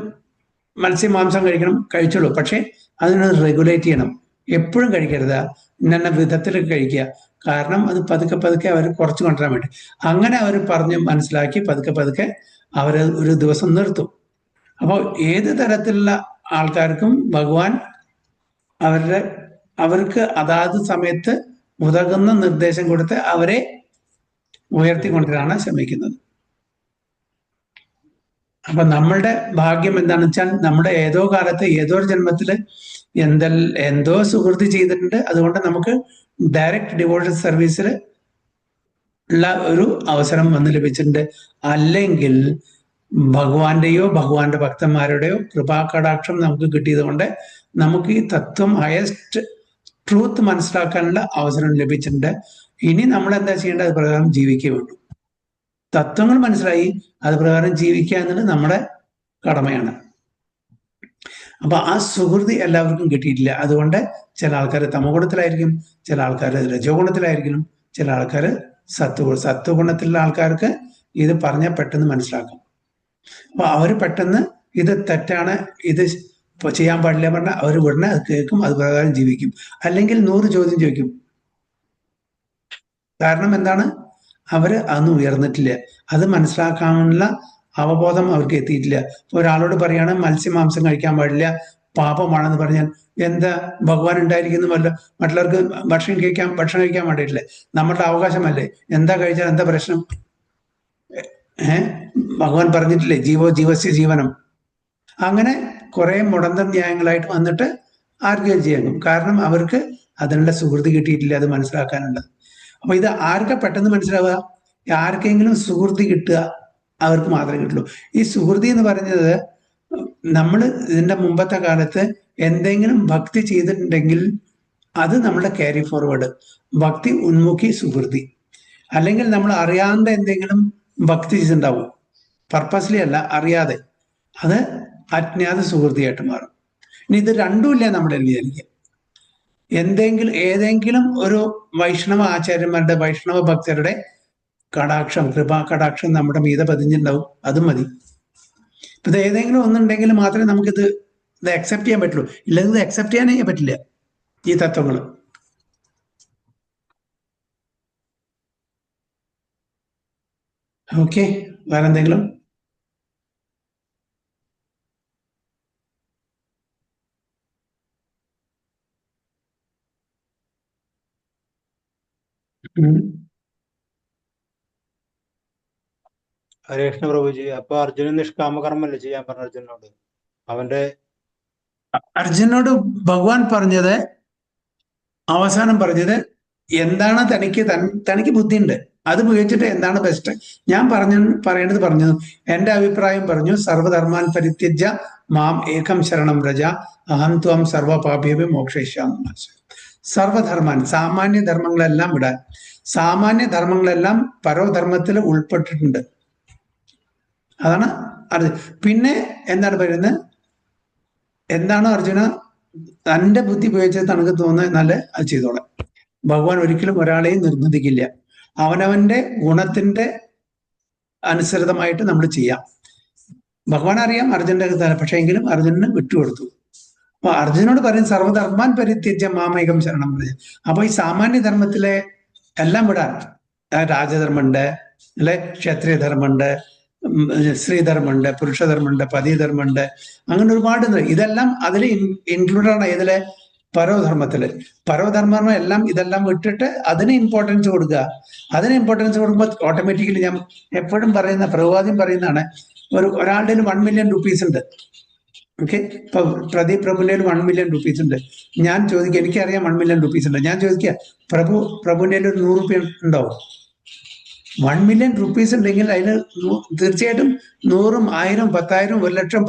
മത്സ്യമാംസം കഴിച്ചോളൂ. പക്ഷെ അതിനൊന്ന് റെഗുലേറ്റ് ചെയ്യണം. എപ്പോഴും കഴിക്കരുത്, ഇന്ന വിധത്തിൽ കഴിക്കുക. കാരണം അത് പതുക്കെ അവർ കുറച്ച് കൊണ്ടുവരാൻ വേണ്ടി. അങ്ങനെ അവർ പറഞ്ഞ് മനസ്സിലാക്കി പതുക്കെ അവർ ഒരു ദിവസം നിർത്തും. അപ്പോൾ ഏത് തരത്തിലുള്ള ആൾക്കാർക്കും ഭഗവാൻ അവർക്ക് അതാത് സമയത്ത് ഉതകുന്ന നിർദ്ദേശം കൊടുത്ത് അവരെ ഉയർത്തിക്കൊണ്ടിരാണ് ശ്രമിക്കുന്നത്. അപ്പൊ നമ്മളുടെ ഭാഗ്യം എന്താണെന്ന് വെച്ചാൽ നമ്മുടെ ഏതോ കാലത്ത് ഏതോ ഒരു ജന്മത്തില് എന്തോ സുഹൃത്തി ചെയ്തിട്ടുണ്ട്. അതുകൊണ്ട് നമുക്ക് ഡയറക്റ്റ് ഡിവോഷൻ സർവീസിൽ ഉള്ള ഒരു അവസരം വന്ന് ലഭിച്ചിട്ടുണ്ട്. അല്ലെങ്കിൽ ഭഗവാന്റെയോ ഭഗവാന്റെ ഭക്തന്മാരുടെയോ കൃപാകടാക്ഷം നമുക്ക് കിട്ടിയത് കൊണ്ട് നമുക്ക് ഈ തത്വം ഹയസ്റ്റ് ട്രൂത്ത് മനസ്സിലാക്കാനുള്ള അവസരം ലഭിച്ചിട്ടുണ്ട്. ഇനി നമ്മൾ എന്താ ചെയ്യേണ്ടത്? അത് പ്രകാരം ജീവിക്കേ വേണ്ടു. തത്വങ്ങൾ മനസ്സിലായി, അത് പ്രകാരം ജീവിക്കുക എന്നുള്ളത് നമ്മുടെ കടമയാണ്. അപ്പൊ ആ സുഹൃതി എല്ലാവർക്കും കിട്ടിയിട്ടില്ല. അതുകൊണ്ട് ചില ആൾക്കാർ തമോ ഗുണത്തിലായിരിക്കും, ചില ആൾക്കാർ രജോ ഗുണത്തിലായിരിക്കും, ചില ആൾക്കാർ സത്വഗുണത്തിലുള്ള ആൾക്കാർക്ക് ഇത് പറഞ്ഞാൽ പെട്ടെന്ന് മനസ്സിലാക്കും. അപ്പൊ അവര് പെട്ടെന്ന് ഇത് തെറ്റാണ്, ഇത് ചെയ്യാൻ പാടില്ല പറഞ്ഞാൽ അവർ ഉടനെ അത് കേൾക്കും, അത് പ്രകാരം ജീവിക്കും. അല്ലെങ്കിൽ 100 ചോദ്യം ചോദിക്കും. കാരണം എന്താണ്? അവര് അന്ന് ഉയർന്നിട്ടില്ല, അത് മനസ്സിലാക്കാനുള്ള അവബോധം അവർക്ക് എത്തിയിട്ടില്ല. ഒരാളോട് പറയാണ് മത്സ്യമാംസം കഴിക്കാൻ പാടില്ല, പാപമാണെന്ന് പറഞ്ഞാൽ എന്താ ഭഗവാൻ ഉണ്ടായിരിക്കുന്നു, മറ്റുള്ളവർക്ക് ഭക്ഷണം കഴിക്കാൻ വേണ്ടിയിട്ടില്ലേ? നമ്മളുടെ അവകാശമല്ലേ? എന്താ കഴിച്ചാൽ എന്താ പ്രശ്നം? ഭഗവാൻ പറഞ്ഞിട്ടില്ലേ ജീവസ്യ ജീവനം. അങ്ങനെ കുറെ മുടന്ത ന്യായങ്ങളായിട്ട് വന്നിട്ട് ആർഗ്യൂ ചെയ്യാനും. കാരണം അവർക്ക് അതിനുള്ള സുഹൃത്ത് കിട്ടിയിട്ടില്ല അത് മനസ്സിലാക്കാനുള്ളത്. അപ്പൊ ഇത് ആർക്കാ പെട്ടെന്ന് മനസ്സിലാവുക? ആർക്കെങ്കിലും സുഹൃത്തി കിട്ടുക, അവർക്ക് മാത്രമേ കിട്ടുള്ളൂ. ഈ സുഹൃത്തി എന്ന് പറയുന്നത് നമ്മൾ ഇതിന്റെ മുമ്പത്തെ കാലത്ത് എന്തെങ്കിലും ഭക്തി ചെയ്തിട്ടുണ്ടെങ്കിൽ അത് നമ്മുടെ ക്യാരി ഫോർവേഡ്, ഭക്തി ഉന്മുഖി സുഹൃത്തി. അല്ലെങ്കിൽ നമ്മൾ അറിയാതെ എന്തെങ്കിലും ഭക്തി ചെയ്തിട്ടുണ്ടാവും, പർപ്പസ്ലി അല്ല, അറിയാതെ, അത് അജ്ഞാത സുഹൃത്തിയായിട്ട് മാറും. ഇനി ഇത് രണ്ടുമില്ല നമ്മുടെ വിചാരിക്കുക. ഏതെങ്കിലും ഒരു വൈഷ്ണവ ആചാര്യന്മാരുടെ വൈഷ്ണവ ഭക്തരുടെ കടാക്ഷം, കൃപാ കടാക്ഷം നമ്മുടെ മീതെ പതിഞ്ഞിട്ടുണ്ടാവും, അതും മതി. ഇപ്പൊ ഇത് ഏതെങ്കിലും ഒന്നുണ്ടെങ്കിൽ മാത്രമേ നമുക്കിത് അക്സെപ്റ്റ് ചെയ്യാൻ പറ്റുള്ളൂ. ഇല്ലെങ്കിൽ ഇത് അക്സെപ്റ്റ് ചെയ്യാനേ പറ്റില്ല ഈ തത്വങ്ങൾ. ഓക്കെ, വേറെ എന്തെങ്കിലും? ഹരേ കൃഷ്ണ പ്രഭുജി. അപ്പൊ അർജുനൻ നിഷ്കാമകർമ്മല്ലേ ചെയ്യാൻ പറഞ്ഞ അർജുനോട്? അവന്റെ അർജുനോട് ഭഗവാൻ പറഞ്ഞത്, അവസാനം പറഞ്ഞത് എന്താണ് തനിക്ക് ബുദ്ധിയുണ്ട്, അത് ഉപയോഗിച്ചിട്ട് എന്താണ് ബെസ്റ്റ്. ഞാൻ പറഞ്ഞു എന്റെ അഭിപ്രായം പറഞ്ഞു. സർവധർമാൻ പരിത്യജ്യ മാം ഏകം ശരണം വ്രജ അഹം ത്വം സർവപാപേഭ്യോ മോക്ഷയിഷ്യാമി. സർവധർമാൻ, സാമാന്യ ധർമ്മങ്ങളെല്ലാം വിടാൻ. സാമാന്യ ധർമ്മങ്ങളെല്ലാം പരോധർമ്മത്തിൽ ഉൾപ്പെട്ടിട്ടുണ്ട്. അതാണ് പിന്നെ എന്താണ് പറയുന്നത്, എന്താണോ അർജുന തന്റെ ബുദ്ധി ഉപയോഗിച്ച് തനക്ക് തോന്നുന്നത് നല്ല അത് ചെയ്തോളാം. ഭഗവാൻ ഒരിക്കലും ഒരാളെയും നിർബന്ധിക്കില്ല. അവനവന്റെ ഗുണത്തിന്റെ അനുസൃതമായിട്ട് നമ്മൾ ചെയ്യാം. ഭഗവാൻ അറിയാം അർജുനന്റെ തല, പക്ഷെ എങ്കിലും അർജുനന് വിട്ടുകൊടുത്തു. അപ്പൊ അർജുനോട് പറയും സർവധർമാൻ പരിത്യജ്യ മാമേകം ശരണം പറയും. അപ്പൊ ഈ സാമാന്യ ധർമ്മത്തിലെ എല്ലാം വിടാൻ, രാജധർമ്മമുണ്ട് അല്ലെ, ക്ഷത്രിയ ധർമ്മമുണ്ട്, സ്ത്രീധർമ്മമുണ്ട്, പുരുഷധർമ്മമുണ്ട്, പതിധർമ്മമുണ്ട്, അങ്ങനെ ഒരുപാട് ഇതെല്ലാം അതിൽ ഇൻക്ലൂഡാണ്. ഇതിലെ പരോധർമ്മത്തില്. പരോധർമ്മം എല്ലാം ഇതെല്ലാം വിട്ടിട്ട് അതിന് ഇമ്പോർട്ടൻസ് കൊടുക്കുക. അതിന് ഇമ്പോർട്ടൻസ് കൊടുക്കുമ്പോൾ ഓട്ടോമാറ്റിക്കലി ഞാൻ എപ്പോഴും പറയുന്ന, പ്രഭുവാദ്യം പറയുന്നതാണ്, ഒരാളുടെ 1 മില്യൺ റുപ്പീസ് ഉണ്ട്. ഓക്കെ, ഇപ്പൊ പ്രദീപ് പ്രഭുവിന്റെ 1 മില്യൺ റുപ്പീസ് ഉണ്ട്. ഞാൻ ചോദിക്കുക, എനിക്കറിയാം 1 മില്യൺ റുപ്പീസ് ഉണ്ട്. ഞാൻ ചോദിക്കുക, പ്രഭുവിന്റെ 100 റുപ്യ ഉണ്ടാവും? 1 മില്യൺ റുപ്പീസ് ഉണ്ടെങ്കിൽ അതിന് തീർച്ചയായിട്ടും 100ഉം 1000ഉം 10,000ഉം 1 ലക്ഷം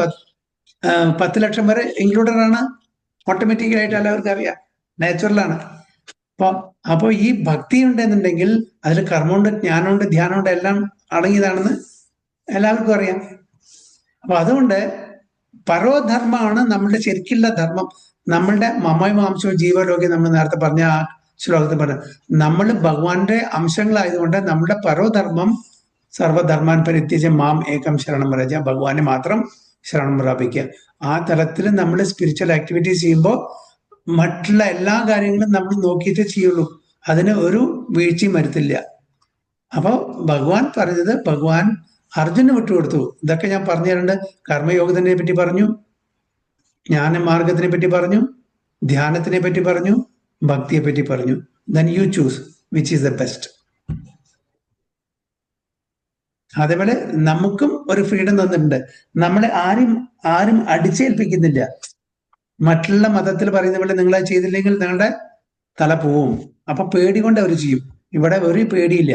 10 ലക്ഷം വരെ ഇൻക്ലൂഡഡ് ആണ്. ഓട്ടോമാറ്റിക്കലായിട്ട് എല്ലാവർക്കും അറിയാം, നാച്ചുറലാണ്. അപ്പൊ ഈ ഭക്തി ഉണ്ടെന്നുണ്ടെങ്കിൽ അതിൽ കർമ്മമുണ്ട്, ജ്ഞാനമുണ്ട്, ധ്യാനമുണ്ട്, എല്ലാം അടങ്ങിയതാണെന്ന് എല്ലാവർക്കും അറിയാം. അപ്പൊ അതുകൊണ്ട് പരോധർമ്മമാണ് നമ്മളുടെ ശരിക്കുള്ള ധർമ്മം. നമ്മളുടെ മമയ മാംസവും ജീവലോകി നമ്മൾ നേരത്തെ പറഞ്ഞ ആ ശ്ലോകത്തിൽ പറഞ്ഞ നമ്മൾ ഭഗവാന്റെ അംശങ്ങളായതുകൊണ്ട് നമ്മുടെ പരോധർമ്മം സർവധർമാൻ പരിത്യജ്യ മാം ഏകം ശരണം വ്രജ, ഭഗവാനെ മാത്രം ശരണം പ്രാപിക്കുക. ആ തലത്തിൽ നമ്മൾ സ്പിരിച്വൽ ആക്ടിവിറ്റീസ് ചെയ്യുമ്പോൾ മറ്റുള്ള എല്ലാ കാര്യങ്ങളും നമ്മൾ നോക്കിയിട്ട് ചെയ്യുള്ളൂ. അതിന് ഒരു വീഴ്ചയും വരുത്തില്ല. അപ്പൊ ഭഗവാൻ പറഞ്ഞത്, ഭഗവാൻ അർജുന് വിട്ടുകൊടുത്തു. ഇതൊക്കെ ഞാൻ പറഞ്ഞു തരുന്നുണ്ട്. കർമ്മയോഗത്തിനെ പറ്റി പറഞ്ഞു, ജ്ഞാനമാർഗത്തിനെ പറ്റി പറഞ്ഞു, ധ്യാനത്തിനെ പറ്റി പറഞ്ഞു, ഭക്തിയെ പറ്റി പറഞ്ഞു. Then you choose which is the best. അതേപോലെ നമുക്കും ഒരു ഫ്രീഡം തന്നിട്ടുണ്ട്. നമ്മളെ ആരും അടിച്ചേൽപ്പിക്കുന്നില്ല. മറ്റുള്ള മതത്തിൽ പറയുന്ന പോലെ നിങ്ങൾ അത് ചെയ്തില്ലെങ്കിൽ നിങ്ങളുടെ തല പോവും. അപ്പൊ പേടി കൊണ്ട് അവർ ചെയ്യും. ഇവിടെ ഒരു പേടിയില്ല.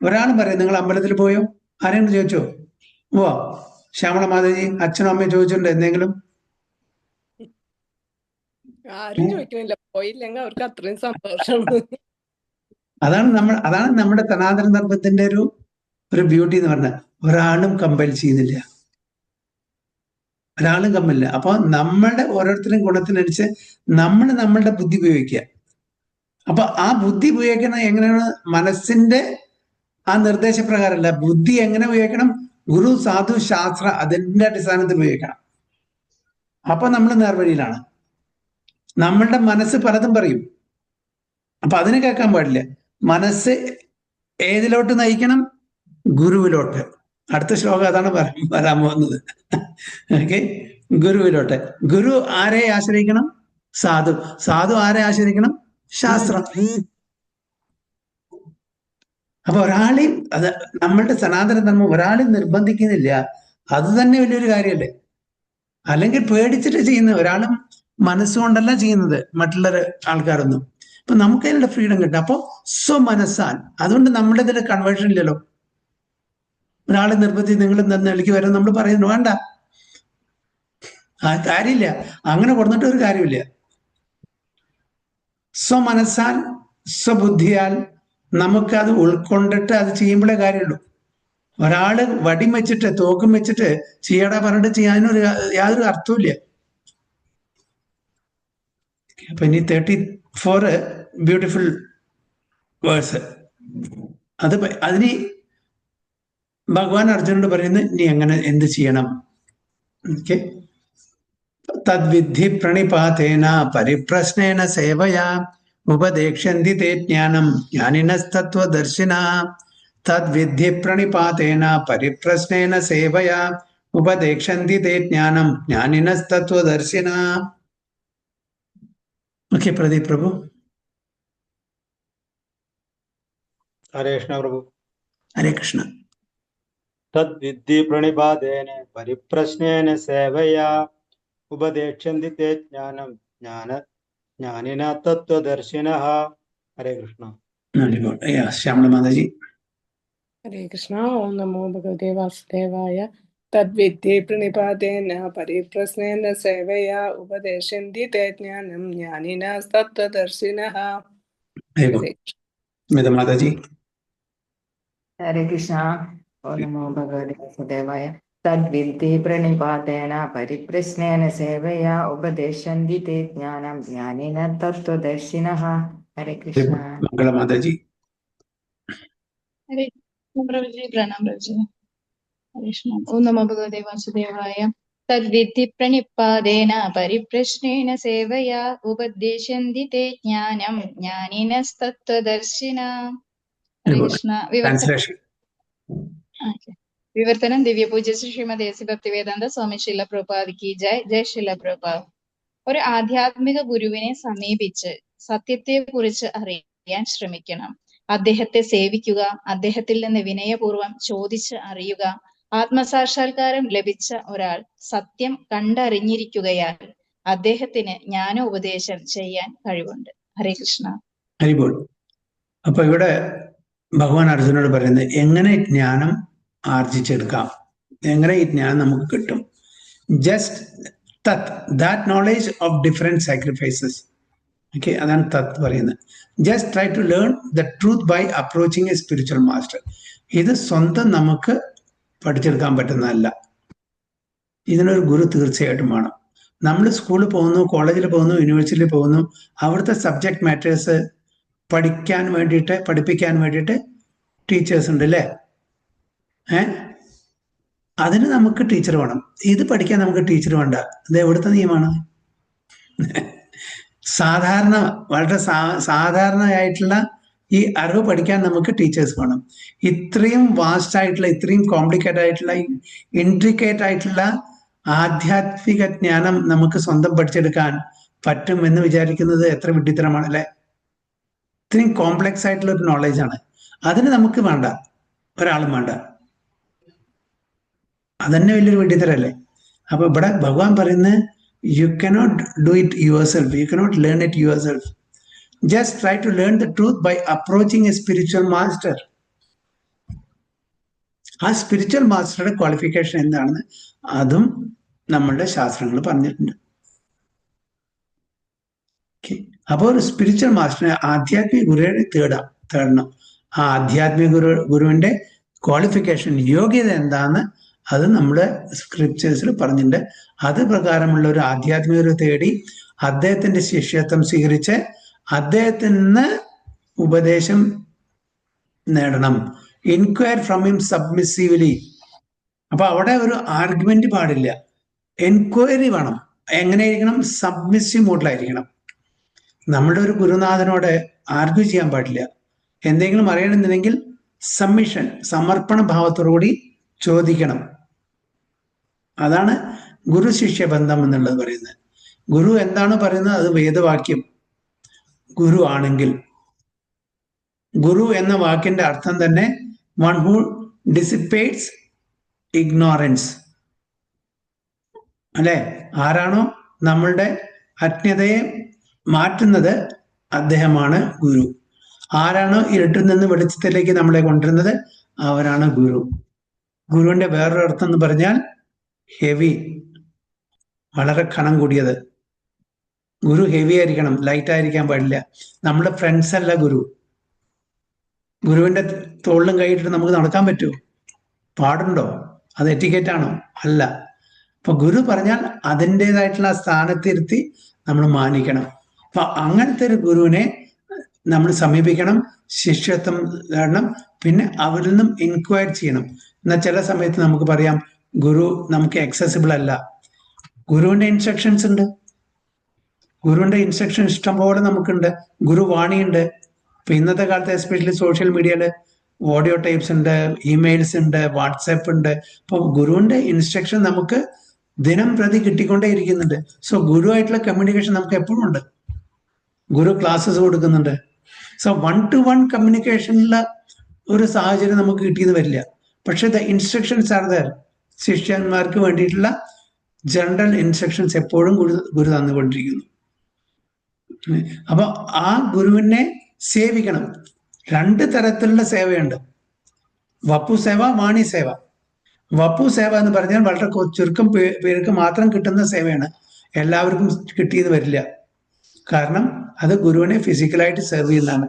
ഒരാളും പറയും നിങ്ങൾ അമ്പലത്തിൽ പോയോ, ആരെങ്കിലും ചോദിച്ചോ? ഓ, ശ്യാമള മാതാജി അച്ഛനും അമ്മയും ചോദിച്ചിട്ടുണ്ട് എന്തെങ്കിലും? ആരും ചോദിക്കുന്നില്ല, പോയില്ലെങ്കിൽ അവർക്ക് അത്രയും സന്തോഷമാണ്. അതാണ് നമ്മുടെ സനാതന ധർമ്മത്തിന്റെ ഒരു ബ്യൂട്ടി എന്ന് പറഞ്ഞാൽ ഒരാളും കമ്പൽ ചെയ്യുന്നില്ല, ഒരാളും കമ്പലില്ല. അപ്പൊ നമ്മളുടെ ഓരോരുത്തരും ഗുണത്തിനനുസരിച്ച് നമ്മളുടെ ബുദ്ധി ഉപയോഗിക്കുക. അപ്പൊ ആ ബുദ്ധി ഉപയോഗിക്കണം എങ്ങനെയാണ്? മനസ്സിന്റെ ആ നിർദ്ദേശപ്രകാരമല്ല. ബുദ്ധി എങ്ങനെ ഉപയോഗിക്കണം? ഗുരു, സാധു, ശാസ്ത്ര, അതിന്റെ അടിസ്ഥാനത്തിൽ ഉപയോഗിക്കണം. അപ്പൊ നമ്മൾ നേർവഴിയിലാണ്. നമ്മളുടെ മനസ്സ് പലതും പറയും, അപ്പൊ അതിന് കേൾക്കാൻ പാടില്ല. മനസ്സ് ഏതിലോട്ട് നയിക്കണം? ഗുരുവിലോട്ട്. അടുത്ത ശ്ലോകം അതാണ് വരാൻ പോകുന്നത്. ഓക്കെ, ഗുരുവിലോട്ട്. ഗുരു ആരെ ആശ്രയിക്കണം? സാധു ആരെ ആശ്രയിക്കണം? ശാസ്ത്രം. അപ്പൊ ഒരാളെയും അത് നമ്മളുടെ സനാതന ധർമ്മം ഒരാളെയും നിർബന്ധിക്കുന്നില്ല. അത് തന്നെ വലിയൊരു കാര്യമല്ലേ? അല്ലെങ്കിൽ പേടിച്ചിട്ട് ചെയ്യുന്ന ഒരാളും മനസ്സുകൊണ്ടല്ല ചെയ്യുന്നത്, മറ്റുള്ള ആൾക്കാരൊന്നും. അപ്പൊ നമുക്ക് അതിനുള്ള ഫ്രീഡം കിട്ടും. അപ്പൊ സ്വമനസ്സാൽ. അതുകൊണ്ട് നമ്മുടെ ഇതിൽ കൺവേർഷൻ ഇല്ലല്ലോ. ഒരാളെ നിർബന്ധിച്ച് നിങ്ങൾ നിലയ്ക്ക് വരാൻ നമ്മൾ പറയുന്നു, വേണ്ട, ആ കാര്യമില്ല. അങ്ങനെ കൊടുത്തിട്ട് ഒരു കാര്യമില്ല. സ്വമനസ്സാൽ സ്വബുദ്ധിയാൽ നമുക്കത് ഉൾക്കൊണ്ടിട്ട് അത് ചെയ്യുമ്പോഴേ കാര്യമുള്ളൂ. ഒരാള് വടിയും വെച്ചിട്ട് തോക്കും വെച്ചിട്ട് ചെയ്യടാ പറഞ്ഞിട്ട് ചെയ്യാനൊരു യാതൊരു അർത്ഥമില്ല. അപ്പൊ ഇനി 34 ബ്യൂട്ടിഫുൾ വേഴ്സ്. അതിന് ഭഗവാൻ അർജുനോട് പറയുന്നത് നീ എങ്ങനെ എന്ത് ചെയ്യണം? ഓക്കെ, തദ്വിദ്ധി പ്രണിപാതേന പരിപ്രശ്നേന സേവയാ ഉപദേക്ഷ്യന്തി തേ ജ്ഞാനം ജ്ഞാനിനസ്തത്വദർശിന. തദ്വിദ്ധി പ്രണിപാതേന പരിപ്രശ്നേന സേവയാ ഉപദേക്ഷ്യന്തി തേ ജ്ഞാനം ജ്ഞാനിനസ്തത്വദർശിന. ഓക്കെ, പ്രദീപ് പ്രഭു. ഹരേ കൃഷ്ണ പ്രഭു. ഹരേ കൃഷ്ണ. തദ്വിദ്ധി പ്രണിപാതേന പരിപ്രശ്നേന സേവയാ ഉപദേക്ഷ്യന്തി തേ ജ്ഞാനം ജ്ഞാനിന തത്വദർശിനഃ. ഹരേ കൃഷ്ണ. ശ്യാമള മാതാജി. ഹരേ കൃഷ്ണ. ഓം നമോ ഭഗവതേ വാസുദേവായ. തദ്വിദ്ധി പ്രണിപാതേന പരിപ്രശ്നേന സേവയാ ഉപദേശന്തി തേ ജ്ഞാനം ജ്ഞാനിനസ്തത്വദർശിനഃ. ഹരേ കൃഷ്ണ. മാതാജി. ഹരേ കൃഷ്ണ. ഓം നമോ ഭഗവതേ വാസുദേവായ. തദ്വിദ്ധി പ്രണിപാതേന പരിപ്രശ്നേന സേവയാ ഉപദേശന്തി തേ ജ്ഞാനം ജ്ഞാനിന തത്വദർശിനഃ. ഹരേ കൃഷ്ണ. മാതാജി. ഹരേ പ്രഭുജി. പ്രണാം പ്രഭുജി. ഹരേ കൃഷ്ണ. ഓം നമോ ഭഗവതേ വാസുദേവായ. തദ്വിദ്ധി പ്രണിപാതേന പരിപ്രശ്നേന സേവയാ ഉപദേശന്തി തേ ജ്ഞാനം ജ്ഞാനിനസ്തത്വദർശിനഃ. ഹരേ കൃഷ്ണ. ട്രാൻസ്ലേഷൻ. വിവർത്തനം ദിവ്യപൂജ്യ ശ്രീമതി എസ് ഭക്തിവേദാന്ത സ്വാമി ശീല പ്രഭുപാദിക്ക് ജയ്. ജയ് ശീല പ്രഭുപാദ്. ഒരു ആധ്യാത്മിക ഗുരുവിനെ സമീപിച്ച് സത്യത്തെ കുറിച്ച് അറിയാൻ ശ്രമിക്കണം. അദ്ദേഹത്തെ സേവിക്കുക, അദ്ദേഹത്തിൽ നിന്ന് വിനയപൂർവ്വം ചോദിച്ച് അറിയുക. ആത്മസാക്ഷാത്കാരം ലഭിച്ച ഒരാൾ സത്യം കണ്ടറിഞ്ഞിരിക്കുകയാൽ അദ്ദേഹത്തിന് ജ്ഞാനോപദേശം ചെയ്യാൻ കഴിവുണ്ട്. ഹരേ കൃഷ്ണ. ഹരിബോൾ. അപ്പൊ ഇവിടെ ഭഗവാൻ അർജുനോട് പറയുന്നത് എങ്ങനെ ജ്ഞാനം ആർജിച്ചെടുക്കാം, എങ്ങനെ ഈ ജ്ഞാനം നമുക്ക് കിട്ടും. Just that knowledge of different sacrifices. Okay, അതാണ് തത് പറയുന്നത്. Just try to learn the truth by approaching a spiritual master. ഇത് സ്വന്തം നമുക്ക് പഠിച്ചെടുക്കാൻ പറ്റുന്നതല്ല. ഇതിനൊരു ഗുരു തീർച്ചയായിട്ടും വേണം. നമ്മൾ സ്കൂളിൽ പോകുന്നു, കോളേജിൽ പോകുന്നു, യൂണിവേഴ്സിറ്റിയിൽ പോകുന്നു, അവിടുത്തെ സബ്ജക്ട് മാറ്റേഴ്സ് പഠിപ്പിക്കാൻ വേണ്ടിയിട്ട് ടീച്ചേഴ്സ് ഉണ്ട് അല്ലേ? അതിന് നമുക്ക് ടീച്ചർ വേണം. ഇത് പഠിക്കാൻ നമുക്ക് ടീച്ചർ വേണ്ട. ഇത് എവിടുത്തെ നിയമമാണ്? വളരെ സാധാരണയായിട്ടുള്ള ഈ അറിവ് പഠിക്കാൻ നമുക്ക് ടീച്ചേഴ്സ് വേണം. ഇത്രയും വാസ്റ്റ് ആയിട്ടുള്ള, ഇത്രയും കോംപ്ലിക്കേറ്റഡ് ആയിട്ടുള്ള, ഇൻട്രിക്കേറ്റ് ആയിട്ടുള്ള ആധ്യാത്മിക ജ്ഞാനം നമുക്ക് സ്വന്തം പഠിച്ചെടുക്കാൻ പറ്റും എന്ന് വിചാരിക്കുന്നത് എത്ര വിഡ്ഢിത്തരമാണ് അല്ലെ? ഇത്രയും കോംപ്ലക്സ് ആയിട്ടുള്ള ഒരു നോളേജാണ്. അതിന് നമുക്ക് വേണ്ട, ഒരാളും വേണ്ട. അതന്നെ വലിയൊരു വിഡ്ഢിത്തരല്ലേ? അപ്പൊ ഇവിടെ ഭഗവാൻ പറയുന്നത് you cannot do it yourself, you cannot learn it yourself. Just try to learn the truth by approaching a spiritual master. ആ സ്പിരിച്വൽ മാസ്റ്ററുടെ ക്വാളിഫിക്കേഷൻ എന്താണെന്ന് അതും നമ്മളുടെ ശാസ്ത്രങ്ങൾ പറഞ്ഞിട്ടുണ്ട്. അപ്പോൾ ഒരു സ്പിരിച്വൽ മാസ്റ്ററിനെ ആധ്യാത്മിക ഗുരുവിനെ തേടണം. ആ ആധ്യാത്മിക ഗുരുവിന്റെ ക്വാളിഫിക്കേഷൻ, യോഗ്യത എന്താന്ന് അത് നമ്മുടെ സ്ക്രിപ്റ്റേഴ്സിൽ പറഞ്ഞിട്ടുണ്ട്. അത് പ്രകാരമുള്ള ഒരു ആധ്യാത്മിക ഗുരു തേടി അദ്ദേഹത്തിന്റെ ശിഷ്യത്വം സ്വീകരിച്ച് അദ്ദേഹത്തിൽ നിന്ന് ഉപദേശം നേടണം. Inquire from him submissively. അപ്പൊ അവിടെ ഒരു ആർഗ്യുമെന്റ് പാടില്ല, എൻക്വയറി വേണം. എങ്ങനെയായിരിക്കണം? സബ്മിസീവ് മോഡിലായിരിക്കണം. നമ്മുടെ ഒരു ഗുരുനാഥനോട് ആർഗ്യൂ ചെയ്യാൻ പാടില്ല. എന്തെങ്കിലും അറിയണമെന്നുണ്ടെങ്കിൽ സബ്മിഷൻ, സമർപ്പണ ഭാവത്തോടുകൂടി ചോദിക്കണം. അതാണ് ഗുരു ശിഷ്യ ബന്ധം എന്നുള്ളത് പറയുന്നത്. ഗുരു എന്താണോ പറയുന്നത് അത് വേദവാക്യം ഗുരു ആണെങ്കിൽ, ഗുരു എന്ന വാക്കിന്റെ അർത്ഥം തന്നെ വൺ ഹു ഡിസിപ്പേറ്റ്സ് ഇഗ്നോറൻസ് അല്ലെ? ആരാണോ നമ്മളുടെ അജ്ഞതയെ മാറ്റുന്നത് അദ്ദേഹമാണ് ഗുരു. ആരാണോ ഇരുട്ടിൽ നിന്ന് വെളിച്ചത്തിലേക്ക് നമ്മളെ കൊണ്ടുവരുന്നത് അവരാണ് ഗുരു. ഗുരുവിന്റെ വേറൊരു അർത്ഥം എന്ന് പറഞ്ഞാൽ ഹെവി, വളരെ കനം കൂടിയത്. ഗുരു ഹെവി ആയിരിക്കണം, ലൈറ്റ് ആയിരിക്കാൻ പാടില്ല. നമ്മുടെ ഫ്രണ്ട്സ് അല്ല ഗുരു. ഗുരുവിന്റെ തോളിലും കൈയിട്ടിട്ട് നമുക്ക് നടക്കാൻ പറ്റുമോ? പാടുണ്ടോ? അത് എറ്റിക്കേറ്റ് ആണോ? അല്ല. അപ്പൊ ഗുരു പറഞ്ഞാൽ അതിൻ്റെതായിട്ടുള്ള സ്ഥാനത്തിരുത്തി നമ്മൾ മാനിക്കണം. അപ്പൊ അങ്ങനത്തെ ഒരു ഗുരുവിനെ നമ്മൾ സമീപിക്കണം, ശിഷ്യത്വം നേടണം, പിന്നെ അവരിൽ നിന്നും ഇൻക്വയർ ചെയ്യണം. എന്നാൽ ചില സമയത്ത് നമുക്ക് പറയാം ഗുരു നമുക്ക് ആക്സസിബിൾ അല്ല. ഗുരുവിന്റെ ഇൻസ്ട്രക്ഷൻസ് ഉണ്ട്, ഗുരുവിന്റെ ഇൻസ്ട്രക്ഷൻ ഇഷ്ടം പോലെ നമുക്കുണ്ട്. ഗുരുവാണിയുണ്ട്. ഇപ്പൊ ഇന്നത്തെ കാലത്ത് എസ്പെഷ്യലി സോഷ്യൽ മീഡിയയില് ഓഡിയോ ടൈപ്സ് ഉണ്ട്, ഇമെയിൽസ് ഉണ്ട്, വാട്സാപ്പ് ഉണ്ട്. അപ്പൊ ഗുരുവിന്റെ ഇൻസ്ട്രക്ഷൻ നമുക്ക് ദിനം പ്രതി കിട്ടിക്കൊണ്ടേ ഇരിക്കുന്നുണ്ട്. സോ ഗുരുവായിട്ടുള്ള കമ്മ്യൂണിക്കേഷൻ നമുക്ക് എപ്പോഴും ഉണ്ട്. ഗുരു ക്ലാസ്സസ് കൊടുക്കുന്നുണ്ട്. സോ 1-to-1 കമ്മ്യൂണിക്കേഷനുള്ള ഒരു സാഹചര്യം നമുക്ക് കിട്ടിയെന്ന് വരില്ല. പക്ഷെ ദ ഇൻസ്ട്രക്ഷൻസ് ആർ ദർ. ശിഷ്യന്മാർക്ക് വേണ്ടിയിട്ടുള്ള ജനറൽ ഇൻസ്ട്രക്ഷൻസ് എപ്പോഴും ഗുരു തന്നുകൊണ്ടിരിക്കുന്നു. അപ്പൊ ആ ഗുരുവിനെ സേവിക്കണം. 2 തരത്തിലുള്ള സേവയുണ്ട്, വപ്പു സേവ, വാണി സേവ. വപ്പു സേവ എന്ന് പറഞ്ഞാൽ വളരെ ചുരുക്കം പേർക്ക് മാത്രം കിട്ടുന്ന സേവയാണ്, എല്ലാവർക്കും കിട്ടിയത് വരില്ല. കാരണം അത് ഗുരുവിനെ ഫിസിക്കലായിട്ട് സെർവ് ചെയ്യുന്നതാണ്.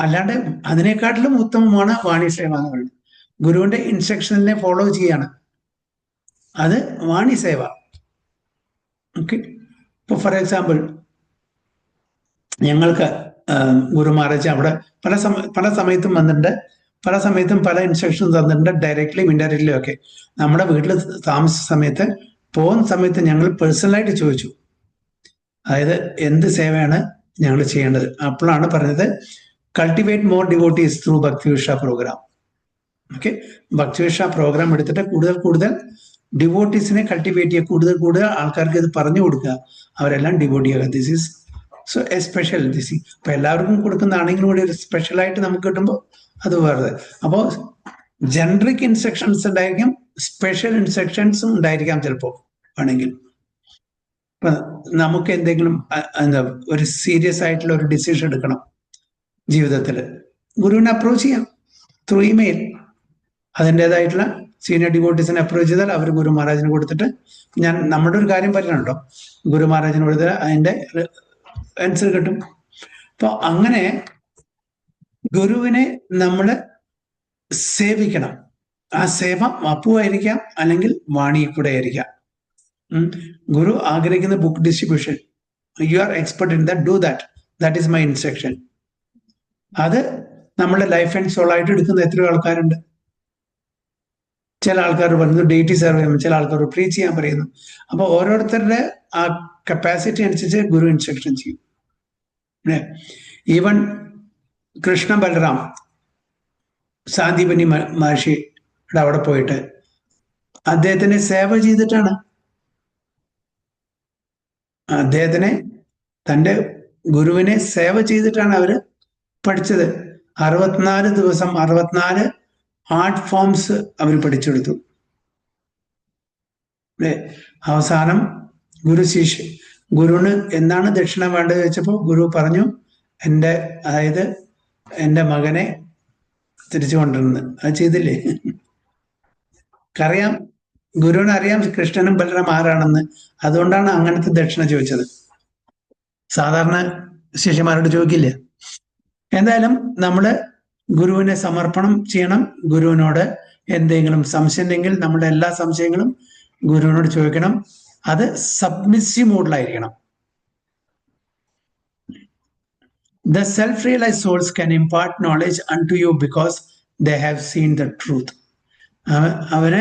അല്ലാണ്ട് അതിനെക്കാട്ടിലും ഉത്തമമാണ് വാണി സേവ എന്ന് പറയുന്നത്. ഗുരുവിന്റെ ഇൻസ്ട്രക്ഷനെ ഫോളോ ചെയ്യാണ്, അത് വാണി സേവ. ഓക്കെ. ഇപ്പൊ ഫോർ എക്സാമ്പിൾ, ഞങ്ങൾക്ക് ഗുരു മഹാരാജ് അവിടെ പല സമയത്തും വന്നിട്ടുണ്ട്, പല സമയത്തും പല ഇൻസ്ട്രക്ഷൻ തന്നിട്ടുണ്ട്, ഡയറക്ട്ലിയും ഇൻഡയറക്ട്ലിയും ഒക്കെ. നമ്മുടെ വീട്ടിൽ താമസ സമയത്ത് പോകുന്ന സമയത്ത് ഞങ്ങൾ പേഴ്സണലായിട്ട് ചോദിച്ചു, അതായത് എന്ത് സേവയാണ് ഞങ്ങൾ ചെയ്യേണ്ടത്. അപ്പോഴാണ് പറഞ്ഞത്, cultivate more devotees through Bhaktivriksha program. Okay, Bhaktivriksha program എടുത്തിട്ട് കൂടുതൽ ഡിവോട്ടീസിനെ കൾട്ടിവേറ്റ് ചെയ്യുക, കൂടുതൽ ആൾക്കാർക്ക് ഇത് പറഞ്ഞു കൊടുക്കുക, അവരെല്ലാം ഡിവോട്ടി ആകുക. This is so A special. This ഇപ്പൊ എല്ലാവർക്കും കൊടുക്കുന്നതാണെങ്കിലും കൂടി ഒരു സ്പെഷ്യലായിട്ട് നമുക്ക് കിട്ടുമ്പോൾ അത് വേറെ. അപ്പോൾ ജനറിക് ഇൻസ്ട്രക്ഷൻസ് ഉണ്ടായിരിക്കും, സ്പെഷ്യൽ ഇൻസ്ട്രക്ഷൻസും ഉണ്ടായിരിക്കാം ചിലപ്പോൾ വേണമെങ്കിൽ. ഇപ്പൊ നമുക്ക് എന്തെങ്കിലും എന്താ ഒരു സീരിയസ് ആയിട്ടുള്ള ഒരു ഡിസിഷൻ എടുക്കണം ജീവിതത്തിൽ, ഗുരുവിനെ അപ്രോച്ച് ചെയ്യാം ത്രൂ ഇമെയിൽ. അതിൻ്റെതായിട്ടുള്ള സീനിയർ ഡിവോട്ടീസിനെ അപ്രോച്ച് ചെയ്താൽ അവർ ഗുരു മഹാരാജിന് കൊടുത്തിട്ട്, ഞാൻ നമ്മുടെ ഒരു കാര്യം പറയണോ, ഗുരു മഹാരാജിന് കൊടുത്താൽ അതിൻ്റെ ആൻസർ കിട്ടും. അപ്പൊ അങ്ങനെ ഗുരുവിനെ നമ്മൾ സേവിക്കണം. ആ സേവ വപ്പുവായിരിക്കാം, അല്ലെങ്കിൽ വാണിയിൽ കൂടെ ആയിരിക്കാം. ഗുരു ആഗ്രഹിക്കുന്ന book distribution, you are expert in that, do that, that is my instruction. അത് നമ്മുടെ ലൈഫ് ആൻഡ് സോൾ ആയിട്ട് എടുക്കുന്ന എത്രയോ ആൾക്കാരുണ്ട്. ചില ആൾക്കാർ പറയുന്നു ഡേറ്റി സെർവ് ചെയ്യുന്നു, ചില ആൾക്കാർ പ്രീച്ച് ചെയ്യാൻ പറയുന്നു. അപ്പൊ ഓരോരുത്തരുടെ ആ കപ്പാസിറ്റി അനുസരിച്ച് ഗുരു ഇൻസ്ട്രക്ഷൻ ചെയ്യും. ഈവൻ കൃഷ്ണ ബലറാം സാന്ദീപനി മഹർഷിയുടെ അവിടെ പോയിട്ട് അദ്ദേഹത്തിനെ സേവ ചെയ്തിട്ടാണ്, അദ്ദേഹത്തിനെ തൻ്റെ ഗുരുവിനെ സേവ ചെയ്തിട്ടാണ് അവര് പഠിച്ചത്. 64 ദിവസം 64 ആർട്ട് ഫോംസ് അവർ പഠിച്ചെടുത്തു. അവസാനം ഗുരുവിന് എന്താണ് ദക്ഷിണ വേണ്ടത് ചോദിച്ചപ്പോൾ ഗുരു പറഞ്ഞു, എൻ്റെ മകനെ തിരിച്ചു കൊണ്ടുവരുന്നത്. അത് ചെയ്തില്ലേ? അറിയാം, ഗുരുവിന് അറിയാം കൃഷ്ണനും ബലറാം ആരാണെന്ന്, അതുകൊണ്ടാണ് അങ്ങനത്തെ ദക്ഷിണ ചോദിച്ചത്. സാധാരണ ശിഷ്യന്മാരോട് ചോദിക്കില്ല. എന്തായാലും നമ്മള് ഗുരുവിനെ സമർപ്പണം ചെയ്യണം. ഗുരുവിനോട് എന്തെങ്കിലും സംശയം ഉണ്ടെങ്കിൽ നമ്മുടെ എല്ലാ സംശയങ്ങളും ഗുരുവിനോട് ചോദിക്കണം. അത് submissive മോഡിലായിരിക്കണം. The self-realized souls can impart knowledge unto you because they have seen the truth. അവര്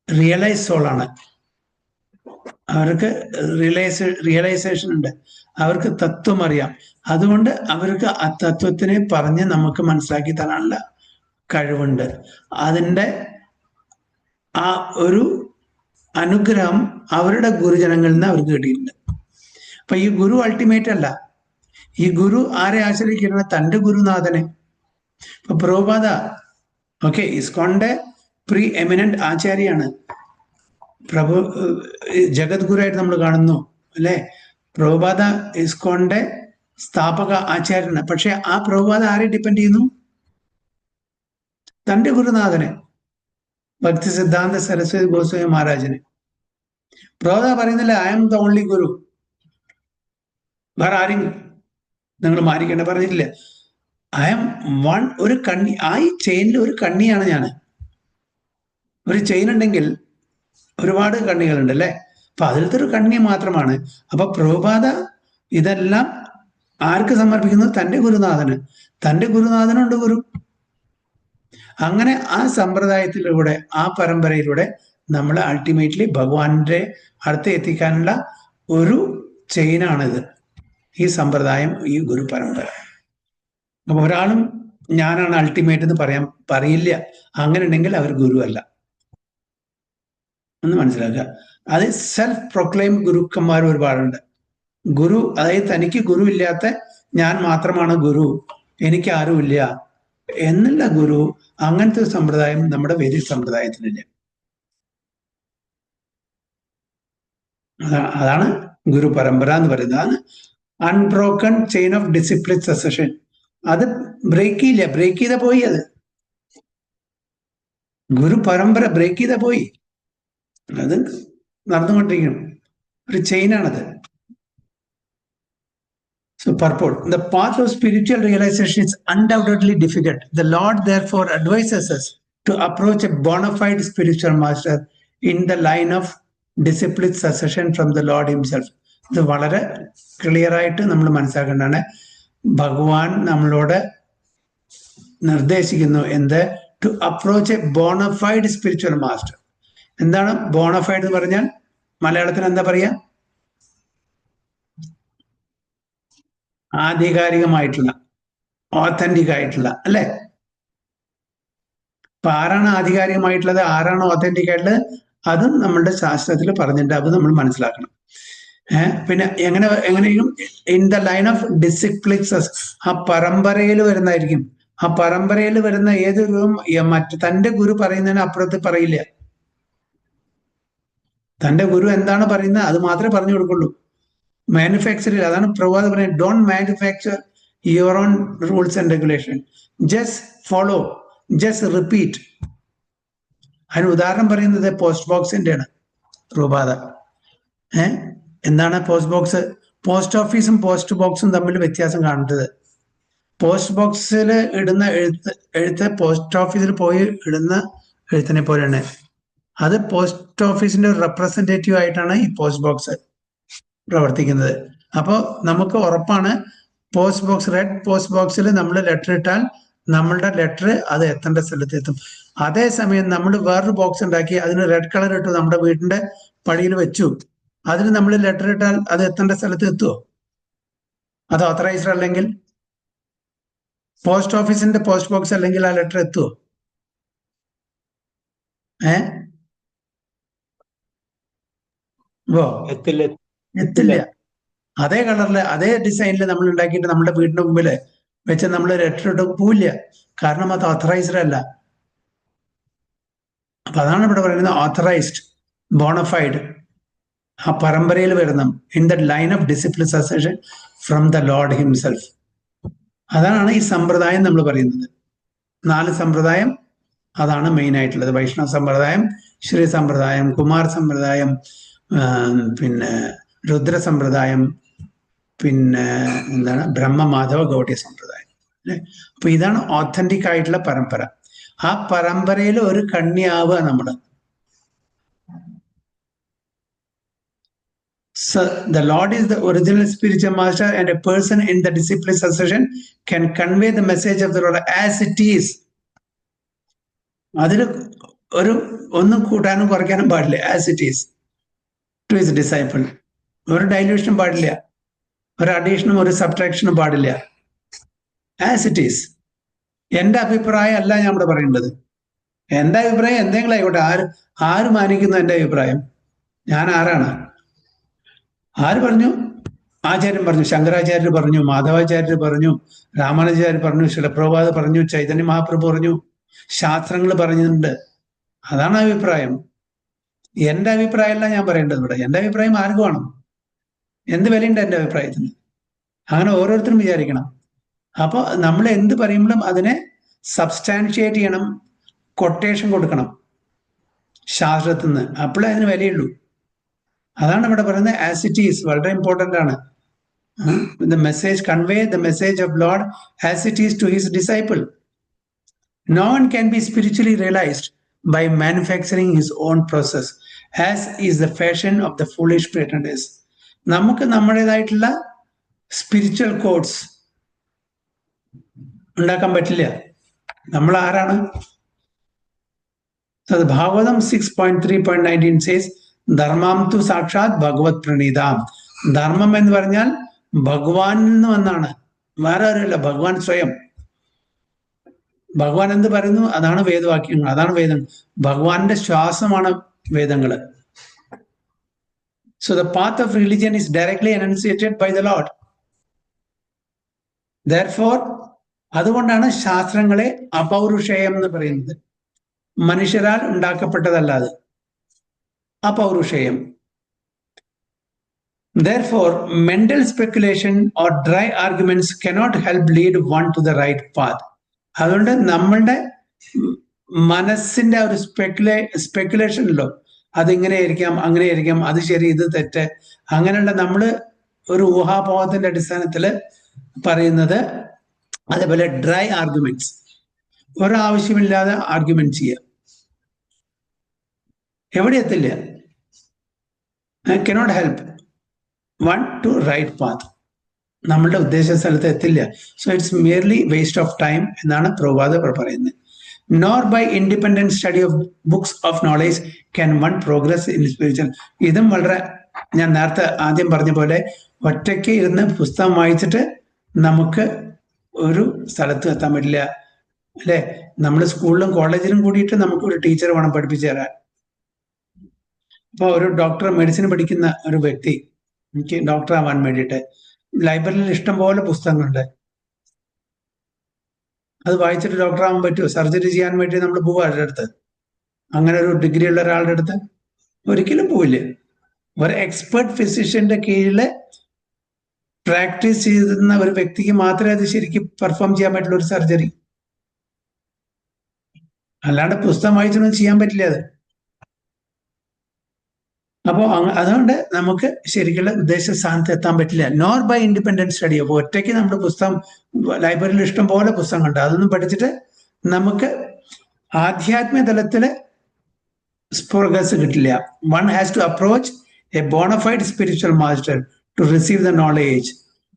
റിയലൈസ് സോളാണ്, അവർക്ക് റിയലൈസേഷൻ ഉണ്ട്, അവർക്ക് തത്വം അറിയാം. അതുകൊണ്ട് അവർക്ക് ആ തത്വത്തിനെ പറഞ്ഞ് നമുക്ക് മനസ്സിലാക്കി തരാനുള്ള കഴിവുണ്ട്. അതിൻ്റെ ആ ഒരു അനുഗ്രഹം അവരുടെ ഗുരുജനങ്ങളിൽ നിന്ന് അവർക്ക് കിട്ടിയിട്ടുണ്ട്. അപ്പൊ ഈ ഗുരു അൾട്ടിമേറ്റ് അല്ല, ഈ ഗുരു ആരെ ആശ്രയിക്കുന്നത്? തൻ്റെ ഗുരുനാഥനെ. ഇപ്പൊ പ്രഭുപാദ ഓക്കെ ഇസ്കോണിന്റെ പ്രീ എമിനന്റ് ആചാര്യാണ്, ജഗദ്ഗുരുവായിട്ട് നമ്മൾ കാണുന്നു അല്ലെ. പ്രഭുപാദ ഇസ്കോണിന്റെ സ്ഥാപക ആചാര്യനാണ്. പക്ഷെ ആ പ്രഭുപാദ ആരെ ഡിപ്പെൻഡ് ചെയ്യുന്നു? തൻ്റെ ഗുരുനാഥനെ, ഭക്തി സിദ്ധാന്ത സരസ്വതി ഗോസ്വാമി മഹാരാജനെ. പ്രഭുപാദ പറയുന്നില്ല ഐ ആം ദ ഓൺലി ഗുരു, വേറെ ആരും നിങ്ങൾ മാനിക്കേണ്ട പറഞ്ഞിട്ടില്ല. ഐ ആം വൺ, ഒരു കണ്ണി, ആ ഈ ചെയിനിൽ ഒരു കണ്ണിയാണ് ഞാൻ. ഒരു ചെയിൻ ഉണ്ടെങ്കിൽ ഒരുപാട് കണ്ണികളുണ്ട് അല്ലെ, അപ്പൊ അതിലത്തെ ഒരു കണ്ണി മാത്രമാണ്. അപ്പൊ പ്രഭുപാദ ഇതെല്ലാം ആർക്ക് സമർപ്പിക്കുന്നു? തൻ്റെ ഗുരുനാഥന്. തൻ്റെ ഗുരുനാഥനുണ്ട് ഗുരു. അങ്ങനെ ആ സമ്പ്രദായത്തിലൂടെ, ആ പരമ്പരയിലൂടെ നമ്മൾ അൾട്ടിമേറ്റ്ലി ഭഗവാന്റെ അടുത്ത് എത്തിക്കാനുള്ള ഒരു ചെയിനാണിത്, ഈ സമ്പ്രദായം, ഈ ഗുരു പരമ്പര. അപ്പൊ ഒരാളും ഞാനാണ് അൾട്ടിമേറ്റ് എന്ന് പറയില്ല. അങ്ങനെ ഉണ്ടെങ്കിൽ അവർ ഗുരു അല്ല എന്ന് മനസ്സിലാക്കുക. അത് സെൽഫ് പ്രൊക്ലെയിം ഗുരുക്കന്മാർ ഒരുപാടുണ്ട്. ഗുരു, അതായത് തനിക്ക് ഗുരു ഇല്ലാത്ത, ഞാൻ മാത്രമാണ് ഗുരു, എനിക്ക് ആരുമില്ല, എന്നുള്ള ഗുരു, അങ്ങനത്തെ ഒരു സമ്പ്രദായം നമ്മുടെ വേദിക് സമ്പ്രദായത്തിനില്ല. അതാണ് ഗുരു പരമ്പര എന്ന് പറയുന്നത്. Unbroken chain of disciplic succession. അത് ബ്രേക്ക് ചെയ്ത പോയി. അത് ഗുരു പരമ്പര ബ്രേക്ക് ചെയ്ത പോയി. അത് നടന്നുകൊണ്ടിരിക്കണം. ഒരു ചെയിനാണത്. So purport. The path of spiritual realization is undoubtedly difficult. The Lord therefore advises us to approach a bona fide spiritual master in the line of disciplined succession from the Lord himself. ഇത് വളരെ clear ആയിട്ട് നമ്മൾ മനസ്സിലാക്കേണ്ടതാണ്. ഭഗവാൻ നമ്മളോട് നിർദ്ദേശിക്കുന്നു എന്ത്? To approach a bona fide spiritual master. എന്താണ് ബോണഫൈഡ് എന്ന് പറഞ്ഞാൽ? മലയാളത്തിൽ എന്താ പറയാ? ആധികാരികമായിട്ടുള്ള, ഓത്തന്റിക് ആയിട്ടുള്ള, അല്ലെ? അപ്പൊ ആരാണ് ആധികാരികമായിട്ടുള്ളത്, ആരാണ് ഓത്തന്റിക് ആയിട്ടുള്ളത്? അതും നമ്മളുടെ ശാസ്ത്രത്തിൽ പറഞ്ഞിട്ടുണ്ട്. അത് നമ്മൾ മനസ്സിലാക്കണം. പിന്നെ എങ്ങനെയും ഇൻ ദ ലൈൻ ഓഫ് ഡിസിപ്ലിൻസസ്, ആ പരമ്പരയിൽ വരുന്നതായിരിക്കും. ആ പരമ്പരയിൽ വരുന്ന ഏതൊരു തന്റെ ഗുരു പറയുന്നതിന് അപ്പുറത്ത് പറയില്ല. തന്റെ ഗുരു എന്താണ് പറയുന്നത് അത് മാത്രമേ പറഞ്ഞു കൊടുക്കുള്ളൂ. മാനുഫാക്ചർ, അതാണ് പ്രഭാത് പറയുന്നത്, don't manufacture your own rules and regulation, just follow, just repeat. അതിന് ഉദാഹരണം പറയുന്നത് പോസ്റ്റ് ബോക്സിന്റെ ആണ് പ്രഭാത. എന്താണ് പോസ്റ്റ് ബോക്സ്? പോസ്റ്റ് ഓഫീസും പോസ്റ്റ് ബോക്സും തമ്മിൽ വ്യത്യാസം കാണേണ്ടത്. പോസ്റ്റ് ബോക്സിൽ ഇടുന്ന എഴുത്ത് പോസ്റ്റ് ഓഫീസിൽ പോയി ഇടുന്ന എഴുത്തിനെ പോലെയാണ്. അത് പോസ്റ്റ് ഓഫീസിന്റെ ഒരു റെപ്രസെന്റേറ്റീവ് ആയിട്ടാണ് ഈ പോസ്റ്റ് ബോക്സ് പ്രവർത്തിക്കുന്നത്. അപ്പോൾ നമുക്ക് ഉറപ്പാണ് പോസ്റ്റ് ബോക്സ്, റെഡ് പോസ്റ്റ് ബോക്സിൽ നമ്മൾ ലെറ്റർ ഇട്ടാൽ നമ്മളുടെ ലെറ്റർ അത് എത്തേണ്ട സ്ഥലത്ത് എത്തും. അതേസമയം നമ്മൾ വേറൊരു ബോക്സ് ഉണ്ടാക്കി അതിന് റെഡ് കളർ ഇട്ടു, നമ്മുടെ വീടിന്റെ പടിയിൽ വെച്ചു, അതിന് നമ്മൾ ലെറ്റർ ഇട്ടാൽ അത് എത്തേണ്ട സ്ഥലത്ത് എത്തുമോ? അത് ഓത്തറൈസ്ഡ് അല്ലെങ്കിൽ പോസ്റ്റ് ഓഫീസിന്റെ പോസ്റ്റ് ബോക്സ് അല്ലെങ്കിൽ ആ ലെറ്റർ എത്തുമോ? എത്തില്ല. അതേ കളറില് അതേ ഡിസൈനിൽ നമ്മൾ ഉണ്ടാക്കിയിട്ട് നമ്മുടെ വീടിന്റെ മുമ്പിൽ വെച്ച് നമ്മൾ ലെറ്റർ ഇട്ട് പോവില്ല. കാരണം അത് ഓത്തറൈസ്ഡ് അല്ല. അപ്പൊ അതാണ് ഇവിടെ പറയുന്നത് ഓത്തറൈസ്ഡ്, ബോണഫൈഡ്, ആ പരമ്പരയിൽ വരുന്ന in the line of disciplic succession from the Lord himself. അതാണ് ഈ സമ്പ്രദായം നമ്മൾ പറയുന്നത്. 4 സമ്പ്രദായം അതാണ് മെയിൻ ആയിട്ടുള്ളത്. വൈഷ്ണവ സമ്പ്രദായം, ശ്രീ സമ്പ്രദായം, കുമാർ സമ്പ്രദായം, പിന്നെ രുദ്ര സമ്പ്രദായം, പിന്നെ എന്താണ് ബ്രഹ്മമാധവ ഗൗഡ്യ സമ്പ്രദായം, അല്ലെ? അപ്പൊ ഇതാണ് ഓത്തന്റിക് ആയിട്ടുള്ള പരമ്പര. ആ പരമ്പരയിൽ ഒരു കണ്ണിയാവുക നമ്മള്. So the Lord is the original spiritual master, and a person in the disciplined succession can convey the message of the Lord as it is. അതിൽ ഒന്നും കൂട്ടാനും കുറയ്ക്കാനും പാടില്ല. As it is to his disciple. ഒരു ഡൈല്യൂഷനും പാടില്ല, ഒരു അഡീഷനും ഒരു സബ്ട്രാക്ഷനും പാടില്ല. As it is. എന്റെ അഭിപ്രായം അല്ല ഞാൻ ഇവിടെ പറയേണ്ടത്. എന്റെ അഭിപ്രായം എന്തെങ്കിലും ആയിക്കോട്ടെ. ആര് മാനിക്കുന്നു എന്റെ അഭിപ്രായം? ഞാൻ ആരാണ്? ആര് പറഞ്ഞു? ആചാര്യൻ പറഞ്ഞു, ശങ്കരാചാര്യർ പറഞ്ഞു, മാധവാചാര്യർ പറഞ്ഞു, രാമാനുജാചാര്യർ പറഞ്ഞു, ശിലപ്രഭാത് പറഞ്ഞു, ചൈതന്യ മഹാപ്രഭു പറഞ്ഞു, ശാസ്ത്രങ്ങൾ പറഞ്ഞിട്ടുണ്ട്. അതാണ് അഭിപ്രായം. എന്റെ അഭിപ്രായമല്ല ഞാൻ പറയേണ്ടത് ഇവിടെ. എന്റെ അഭിപ്രായം ആർക്ക് വേണം? എന്ത് വിലയുണ്ട് എന്റെ അഭിപ്രായത്തിന്? അങ്ങനെ ഓരോരുത്തരും വിചാരിക്കണം. അപ്പൊ നമ്മൾ എന്ത് പറയുമ്പോഴും അതിനെ സബ്സ്റ്റാൻഷിയേറ്റ് ചെയ്യണം, കൊട്ടേഷൻ കൊടുക്കണം ശാസ്ത്രത്തിൽ നിന്ന്. അപ്പോഴേ അതിന് വിലയുള്ളൂ. അതാണ് ഇവിടെ പറയുന്നത് ആസ് ഇറ്റ് ഈസ്. വളരെ ഇമ്പോർട്ടൻ്റ് ആണ്. The message, convey the message of Lord as it is to his disciple. No one can be spiritually realized by manufacturing his own process, as is the fashion of the foolish pretenders. നമുക്ക് നമ്മുടേതായിട്ടുള്ള spiritual codes ഉണ്ടാക്കാൻ പറ്റില്ല. നമ്മൾ ആരാണ്? Bhagavatam 6.3.19 says, ധർമ്മം തു സാക്ഷാത് ഭഗവത് പ്രണീതാം. ധർമ്മം എന്ന് പറഞ്ഞാൽ ഭഗവാനിൽ നിന്ന് വന്നാണ്, വേറെ ആരുമല്ല, ഭഗവാൻ സ്വയം. ഭഗവാൻ എന്ത് പറയുന്നു അതാണ് വേദവാക്യങ്ങൾ, അതാണ് വേദങ്ങൾ. ഭഗവാന്റെ ശ്വാസമാണ് വേദങ്ങള്. So the path of religion is directly enunciated by the Lord. Therefore, അതുകൊണ്ടാണ് ശാസ്ത്രങ്ങളെ അപൗരുഷേയം എന്ന് പറയുന്നത്. മനുഷ്യരാൽ ഉണ്ടാക്കപ്പെട്ടതല്ല അത്, അപൗരുഷേയം. Therefore, mental speculation or dry arguments cannot help lead one to the right path. അതുകൊണ്ട് നമ്മളുടെ മനസ്സിന്റെ ഒരു സ്പെക്കുലേഷനിലോ അതിങ്ങനെയായിരിക്കാം, അങ്ങനെയായിരിക്കാം, അത് ശരി, ഇത് തെറ്റ്, അങ്ങനെയുള്ള നമ്മള് ഒരു ഊഹാപോഹത്തിന്റെ അടിസ്ഥാനത്തിൽ പറയുന്നത്. അതേപോലെ ഡ്രൈ ആർഗ്യുമെന്റ്സ്, ഒരാവശ്യമില്ലാതെ ആർഗ്യുമെന്റ് ചെയ്യുക, എവിടെ എത്തില്ല. Cannot help one to right path, നമ്മളുടെ ഉദ്ദേശ സ്ഥലത്ത് എത്തില്ല. So it's merely waste of time എന്നാണ് പ്രഭുപാദ പറയുന്നത്. Nor by independent study of books of knowledge can one progress in spiritual. ഇതും വളരെ, ഞാൻ നേരത്തെ ആദ്യം പറഞ്ഞ പോലെ, ഒറ്റയ്ക്ക് ഇരുന്ന് പുസ്തകം വായിച്ചിട്ട് നമുക്ക് ഒരു സ്ഥലത്ത് എത്താൻ പറ്റില്ല, അല്ലെ? നമ്മൾ സ്കൂളിലും കോളേജിലും കൂടിയിട്ട് നമുക്ക് ഒരു ടീച്ചർ വേണം പഠിപ്പിച്ചു തരാൻ. ഇപ്പൊ ഒരു ഡോക്ടർ, മെഡിസിൻ പഠിക്കുന്ന ഒരു വ്യക്തി, എനിക്ക് ഡോക്ടർ ആവാൻ വേണ്ടിയിട്ട് ലൈബ്രറിയിൽ ഇഷ്ടംപോലെ പുസ്തകങ്ങളുണ്ട്. അത് വായിച്ചിട്ട് ഡോക്ടർ ആവാൻ പറ്റുമോ? സർജറി ചെയ്യാൻ വേണ്ടി നമ്മൾ പോവുക അവരുടെ അടുത്ത്, അങ്ങനെ ഒരു ഡിഗ്രി ഉള്ള ഒരാളുടെ അടുത്ത്? ഒരിക്കലും പോവില്ല. ഒരു എക്സ്പെർട്ട് ഫിസിഷ്യന്റെ കീഴിൽ പ്രാക്ടീസ് ചെയ്യുന്ന ഒരു വ്യക്തിക്ക് മാത്രമേ അത് ശരിക്കും പെർഫോം ചെയ്യാൻ പറ്റുള്ളൂ, ഒരു സർജറി. അല്ലാണ്ട് പുസ്തകം വായിച്ചൊന്നും ചെയ്യാൻ പറ്റില്ല അത്. അപ്പോൾ അതുകൊണ്ട് നമുക്ക് ശരിക്കുള്ള ഉദ്ദേശ സ്ഥാനത്ത് എത്താൻ പറ്റില്ല. Nor by independent study. അപ്പോൾ ഒറ്റയ്ക്ക് നമ്മുടെ പുസ്തകം, ലൈബ്രറിയിൽ ഇഷ്ടം പോലെ പുസ്തകങ്ങളുണ്ട്, അതൊന്നും പഠിച്ചിട്ട് നമുക്ക് ആധ്യാത്മിക തലത്തില് പ്രോഗ്രസ് കിട്ടില്ല. One has to approach a bona fide spiritual master to receive the knowledge.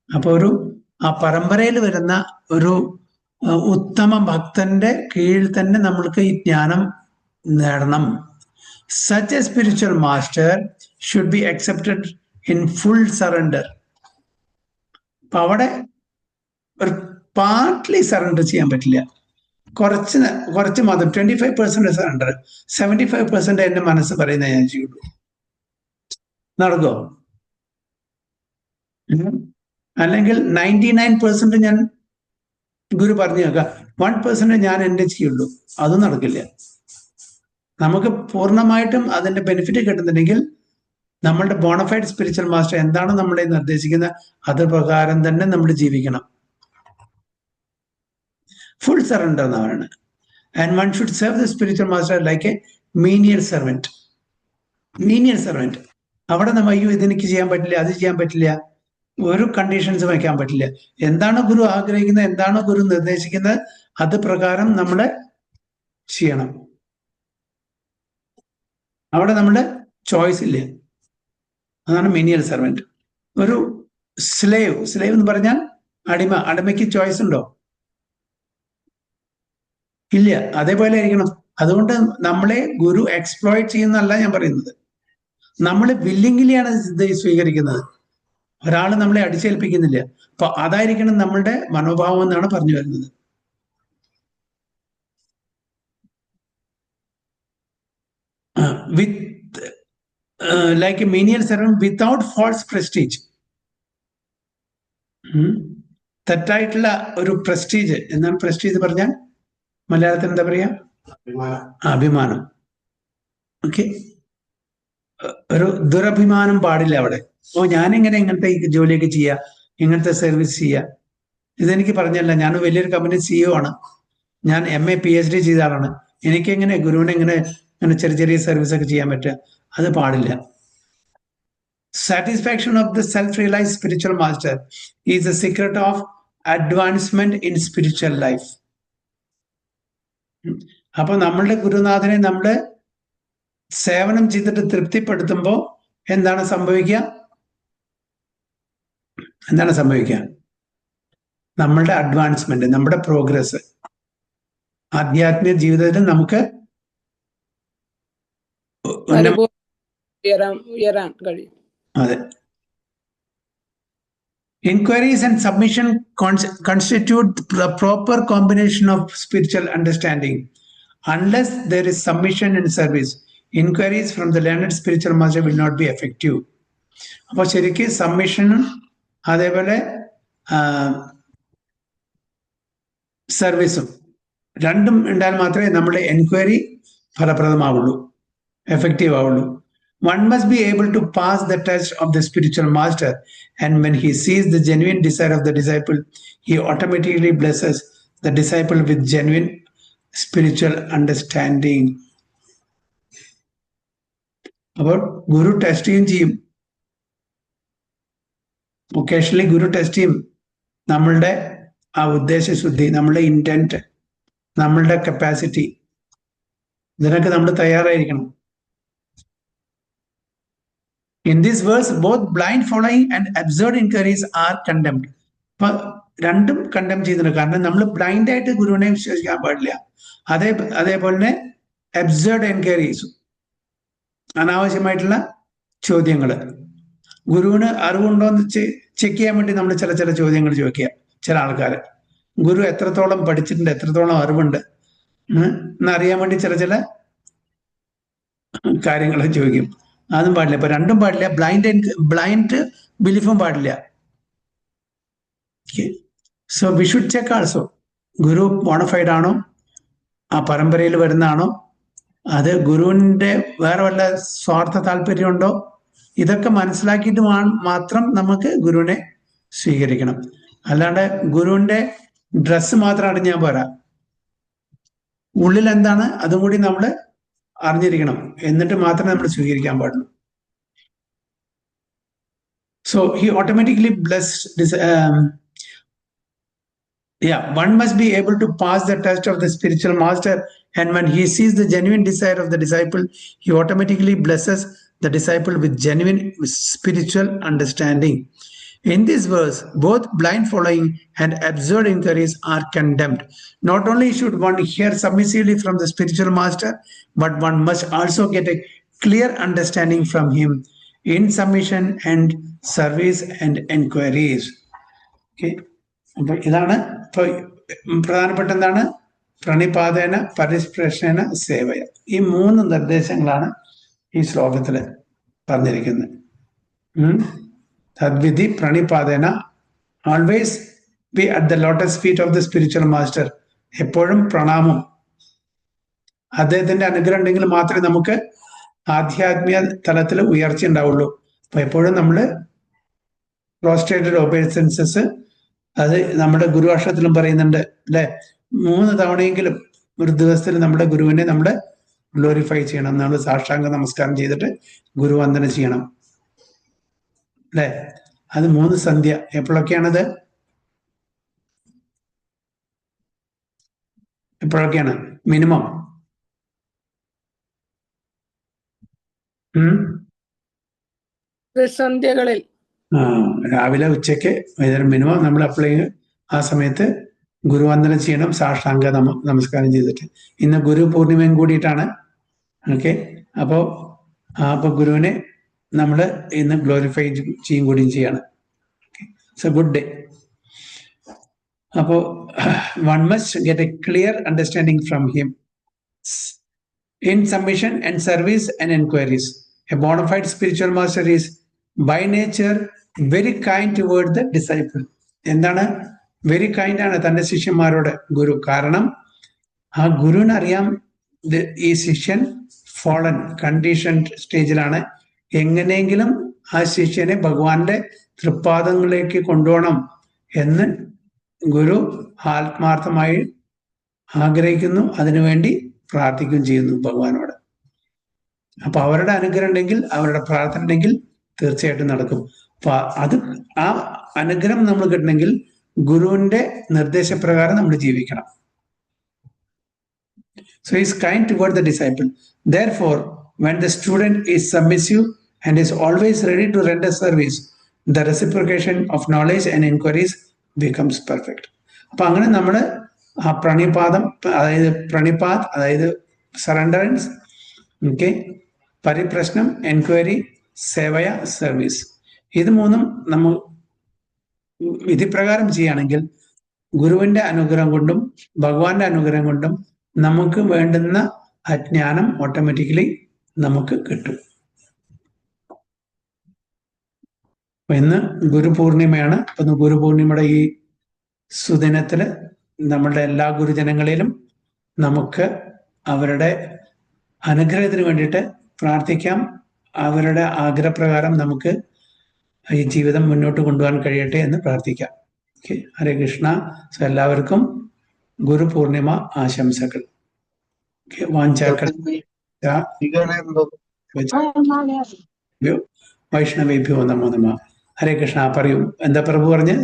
അപ്പൊ ആ പരമ്പരയിൽ വരുന്ന ഒരു ഉത്തമ ഭക്തന്റെ കീഴിൽ തന്നെ നമ്മൾക്ക് ഈ ജ്ഞാനം നേടണം. Such a spiritual master should be accepted in full surrender. അപ്പൊ അവിടെ ഒരു പാർട്ട്ലി സറണ്ടർ ചെയ്യാൻ പറ്റില്ല, കുറച്ച് മാത്രം. 25% സറണ്ടർ, 75% എന്റെ മനസ്സ് പറയുന്ന ഞാൻ ചെയ്യുള്ളൂ. നടക്കോ? അല്ലെങ്കിൽ 99% ഞാൻ ഗുരു പറഞ്ഞു കേൾക്കാം, 1% ഞാൻ എന്റെ ചെയ്യുള്ളൂ, അതും നടക്കില്ല. നമുക്ക് പൂർണ്ണമായിട്ടും അതിന്റെ ബെനിഫിറ്റ് കിട്ടുന്നുണ്ടെങ്കിൽ നമ്മളുടെ ബോണഫൈഡ് സ്പിരിച്വൽ മാസ്റ്റർ എന്താണ് നമ്മളെ നിർദ്ദേശിക്കുന്നത് അത് പ്രകാരം തന്നെ നമ്മൾ ജീവിക്കണം. ഫുൾ സറണ്ടർ എന്ന് പറയുന്നത്. And one should serve the spiritual master like a menial servant. Menial servant. അവിടെ നമ്മൾ അയ്യോ ഇതെനിക്ക് ചെയ്യാൻ പറ്റില്ല, അത് ചെയ്യാൻ പറ്റില്ല, ഒരു കണ്ടീഷൻസ് വയ്ക്കാൻ പറ്റില്ല. എന്താണ് ഗുരു ആഗ്രഹിക്കുന്നത്, എന്താണോ ഗുരു നിർദ്ദേശിക്കുന്നത് അത് പ്രകാരം നമ്മൾ ചെയ്യണം. അവിടെ നമ്മുടെ ചോയ്സ് ഇല്ല. അതാണ് മെനിയൽ സെർവൻറ്റ്. ഒരു സ്ലേവ് എന്ന് പറഞ്ഞാൽ അടിമയ്ക്ക് ചോയ്സ് ഉണ്ടോ? ഇല്ല. അതേപോലെ ആയിരിക്കണം. അതുകൊണ്ട് നമ്മളെ ഗുരു എക്സ്പ്ലോയിറ്റ് ചെയ്യുന്നതല്ല ഞാൻ പറയുന്നത്, നമ്മൾ വില്ലിംഗിലിയാണ് ഇത് സ്വീകരിക്കുന്നത്. ഒരാൾ നമ്മളെ അടിച്ചേൽപ്പിക്കുന്നില്ല. അപ്പൊ അതായിരിക്കണം നമ്മളുടെ മനോഭാവം എന്നാണ് പറഞ്ഞു വരുന്നത്. with like a menial servant without false prestige. തെറ്റായിട്ടുള്ള ഒരു പ്രസ്റ്റീജ്. എന്താണ് പ്രസ്റ്റീജ് പറഞ്ഞാൽ മലയാളത്തിൽ എന്താ പറയാ? അഭിമാനം. ഓക്കെ, ഒരു ദുരഭിമാനം പാടില്ല അവിടെ. ഓ ഞാനെങ്ങനെ ഇങ്ങനത്തെ ജോലിയൊക്കെ ചെയ്യാ, ഇങ്ങനത്തെ സർവീസ് ചെയ്യാ, ഇതെനിക്ക് പറഞ്ഞല്ല, ഞാൻ വലിയൊരു കമ്പനി CEO ആണ്, ഞാൻ MA PhD ചെയ്ത ആളാണ്, എനിക്കെങ്ങനെ ഗുരുവിനെ ഇങ്ങനെ ചെറിയ ചെറിയ സർവീസ് ഒക്കെ ചെയ്യാൻ പറ്റുക? അത് പാടില്ല. Satisfaction of the self realised spiritual master is the secret of advancement in spiritual life. അപ്പൊ നമ്മളുടെ ഗുരുനാഥനെ നമ്മള് സേവനം ചെയ്തിട്ട് തൃപ്തിപ്പെടുത്തുമ്പോൾ എന്താണ് സംഭവിക്കുക? നമ്മളുടെ അഡ്വാൻസ്മെന്റ്, നമ്മുടെ പ്രോഗ്രസ്, ആധ്യാത്മിക ജീവിതത്തിൽ നമുക്ക് അതെ. Inquiries and submission constitute the proper combination of spiritual understanding. Unless there is submission and service, inquiries from the learned spiritual master will not be effective. അപ്പോൾ ശരിക്കും സബ്മിഷനും അതേപോലെ സർവീസും രണ്ടും ഉണ്ടായാൽ മാത്രമേ നമ്മുടെ എൻക്വയറി ഫലപ്രദമാവുള്ളൂ, എഫക്റ്റീവ് ആവുള്ളൂ. One must be able to pass the test of the spiritual master, and when he sees the genuine desire of the disciple, he automatically blesses the disciple with genuine spiritual understanding. അപ്പോൾ ഗുരു test ചെയ്യും, occasionally ഗുരു test ചെയ്യും നമ്മളുടെ ആ ഉദ്ദേശശുദ്ധി, നമ്മളുടെ intent, നമ്മളുടെ capacity. ഇതിനൊക്കെ നമ്മൾ തയ്യാറായിരിക്കണം. In this verse, both blind following and absurd inquiries are condemned. അപ്പൊ രണ്ടും കണ്ടം ചെയ്തിട്ടുണ്ട്. കാരണം നമ്മൾ ബ്ലൈൻഡ് ആയിട്ട് ഗുരുവിനെ വിശ്വസിക്കാൻ പാടില്ല. അതേപോലെ തന്നെ അബ്സേർഡ് എൻക്വയറീസ്, അനാവശ്യമായിട്ടുള്ള ചോദ്യങ്ങൾ. ഗുരുവിന് അറിവുണ്ടോ എന്ന് ചെക്ക് ചെയ്യാൻ വേണ്ടി നമ്മൾ ചില ചോദ്യങ്ങൾ ചോദിക്കുക. ചില ആൾക്കാർ ഗുരു എത്രത്തോളം പഠിച്ചിട്ടുണ്ട്, എത്രത്തോളം അറിവുണ്ട് എന്നറിയാൻ വേണ്ടി ചില കാര്യങ്ങൾ ചോദിക്കും. അതും പാടില്ല. ഇപ്പൊ രണ്ടും പാടില്ല. ബ്ലൈൻഡ് ബിലീഫും പാടില്ല. So we should check also, guru bona fide ആണോ, ആ പരമ്പരയിൽ വരുന്നതാണോ, അത് ഗുരുവിന്റെ വേറെ വല്ല സ്വാർത്ഥ താല്പര്യമുണ്ടോ, ഇതൊക്കെ മനസ്സിലാക്കിയിട്ട് മാത്രം നമുക്ക് ഗുരുവിനെ സ്വീകരിക്കണം. അല്ലാണ്ട് ഗുരുവിന്റെ ഡ്രസ്സ് മാത്രം അറിഞ്ഞാൽ പോരാ, ഉള്ളിൽ എന്താണ് അതും കൂടി നമ്മൾ അറിഞ്ഞിരിക്കണം. എന്നിട്ട് മാത്രമേ നമ്മൾ സ്വീകരിക്കാൻ പാടുള്ളൂ. So he automatically blessed this. One must be able to pass the test of the spiritual master, and when he sees the genuine desire of the disciple, he automatically blesses the disciple with genuine spiritual understanding. In this verse, both blind following and absurd inquiries are condemned. Not only should one hear submissively from the spiritual master, but one must also get a clear understanding from him in submission and service and enquiries. Okay. അപ്പൊ ഇതാണ് ഇപ്പൊ പ്രധാനപ്പെട്ട എന്താണ്, പ്രണിപാതേന പരിപ്രശ്നേന സേവയ. ഈ 3 നിർദ്ദേശങ്ങളാണ് ഈ ശ്ലോകത്തിൽ പറഞ്ഞിരിക്കുന്നത്. തദ്വിധി പ്രണിപാതേന, always be at the lotus feet of the spiritual master. എപ്പോഴും പ്രണാമം, അദ്ദേഹത്തിന്റെ അനുഗ്രഹം ഉണ്ടെങ്കിൽ മാത്രമേ നമുക്ക് ആധ്യാത്മിക തലത്തിൽ ഉയർച്ച ഉണ്ടാവുള്ളൂ. അപ്പൊ എപ്പോഴും നമ്മൾ പ്രോസ്ട്രേറ്റഡ് ഒബേസൻസസ്, അത് നമ്മുടെ ഗുരുഭാഷത്തിലും പറയുന്നുണ്ട് അല്ലെ, 3 തവണയെങ്കിലും ഒരു ദിവസത്തിൽ നമ്മുടെ ഗുരുവിനെ നമ്മൾ ഗ്ലോറിഫൈ ചെയ്യണം. നമ്മൾ സാഷ്ടാംഗ നമസ്കാരം ചെയ്തിട്ട് ഗുരുവന്ദനം ചെയ്യണം അല്ലെ. അത് 3 സന്ധ്യ. എപ്പോഴൊക്കെയാണത്? എപ്പോഴൊക്കെയാണ് മിനിമം? സന്ധ്യകളിൽ, രാവിലെ, ഉച്ചയ്ക്ക്, വൈകുന്നേരം മിനിമം നമ്മൾ അപ്ലൈ ആ സമയത്ത് ഗുരുവന്ദനം ചെയ്യണം, സാഷ്ടാംഗ നമസ്കാരം ചെയ്തിട്ട്. ഇന്ന് ഗുരു പൂർണിമയും കൂടിയിട്ടാണ്. ഓക്കെ. അപ്പൊ ഗുരുവിനെ നമ്മൾ ഇന്ന് ഗ്ലോറിഫൈ ചെയ്യും കൂടിയും ചെയ്യണം. It's A good day. അപ്പോ one must get a clear understanding from him in submission and service and enquiries. A bona fide spiritual master is by nature very kind toward the disciple. എന്താണ്? Very kind ആണ് തന്റെ ശിഷ്യന്മാരോട് ഗുരു. കാരണം ആ ഗുരുവിനറിയാം ഈ ശിഷ്യൻ fallen condition സ്റ്റേജിലാണ്. എങ്ങനെയെങ്കിലും ആ ശിഷ്യനെ ഭഗവാന്റെ തൃപ്പാദങ്ങളിലേക്ക് കൊണ്ടുപോകണം എന്ന് ഗുരു ആത്മാർത്ഥമായി ആഗ്രഹിക്കുന്നു. അതിനുവേണ്ടി പ്രാർത്ഥിക്കുകയും ചെയ്യുന്നു ഭഗവാനോട്. അപ്പൊ അവരുടെ അനുഗ്രഹം ഉണ്ടെങ്കിൽ, അവരുടെ പ്രാർത്ഥന ഉണ്ടെങ്കിൽ തീർച്ചയായിട്ടും നടക്കും. അപ്പൊ ആ അനുഗ്രഹം നമ്മൾ കിട്ടണമെങ്കിൽ ഗുരുവിന്റെ നിർദ്ദേശപ്രകാരം നമ്മൾ ജീവിക്കണം. So he is kind toward the disciple. Therefore, when the student is submissive and is always ready to render service, the reciprocation of knowledge and inquiries becomes perfect. അപ്പൊ അങ്ങനെ നമ്മൾ ആ പ്രണിപാദം, അതായത് സറണ്ടറൻസ്, ഓക്കെ, പരിപ്രശ്നം, എൻക്വയറി, സേവയ, സർവീസ്, ഇത് 3 നമ്മൾ വിധിപ്രകാരം ചെയ്യുകയാണെങ്കിൽ ഗുരുവിന്റെ അനുഗ്രഹം കൊണ്ടും ഭഗവാന്റെ അനുഗ്രഹം കൊണ്ടും നമുക്ക് വേണ്ടുന്ന അജ്ഞാനം ഓട്ടോമാറ്റിക്കലി നമുക്ക് കിട്ടും. ഇന്ന് ഗുരുപൂർണിമയാണ്. ഗുരുപൂർണിമയുടെ ഈ സുദിനത്തില് നമ്മളുടെ എല്ലാ ഗുരുജനങ്ങളിലും നമുക്ക് അവരുടെ അനുഗ്രഹത്തിന് വേണ്ടിയിട്ട് പ്രാർത്ഥിക്കാം. അവരുടെ ആഗ്രഹപ്രകാരം നമുക്ക് ഈ ജീവിതം മുന്നോട്ട് കൊണ്ടുപോകാൻ കഴിയട്ടെ എന്ന് പ്രാർത്ഥിക്കാം. ഓക്കെ, ഹരേ കൃഷ്ണ. സോ എല്ലാവർക്കും ഗുരു പൂർണിമ ആശംസകൾ. ഓക്കെ, വാഞ്ചാക്കൾ വൈഷ്ണവേഭ്യോ നമോ നമ. ഹരേ കൃഷ്ണ. പറയൂ, എന്താ പ്രഭു പറഞ്ഞ്?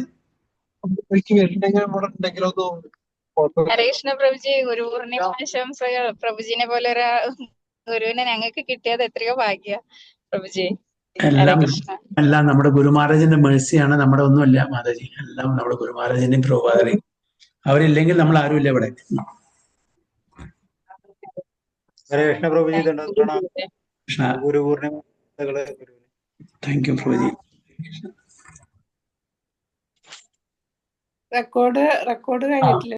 ഹരേ കൃഷ്ണ പ്രഭുജി. ഗുരു പൂർണിമ ആശംസകൾ. പ്രഭുജിനെ പോലെ ഒരു ഗുരുവിനെ ഞങ്ങൾക്ക് കിട്ടിയത് എത്രയോ ഭാഗ്യ പ്രഭുജി. ഹരേ എല്ലാം കൃഷ്ണ. എല്ലാം നമ്മുടെ ഗുരു മഹാരാജിന്റെ മേഴ്സിയാണ്, നമ്മുടെ ഒന്നുമല്ല മാതാജി. എല്ലാം നമ്മുടെ ഗുരു മഹാരാജിന്റെയും പ്രഭുപാദരെയും. അവരില്ലെങ്കിൽ നമ്മൾ ആരുമില്ല ഇവിടെ. Hare Krishna Prabhuji. Krishna. Guru Purnima. Thank you Prabhuji. Record കഴിഞ്ഞിട്ടില്ല.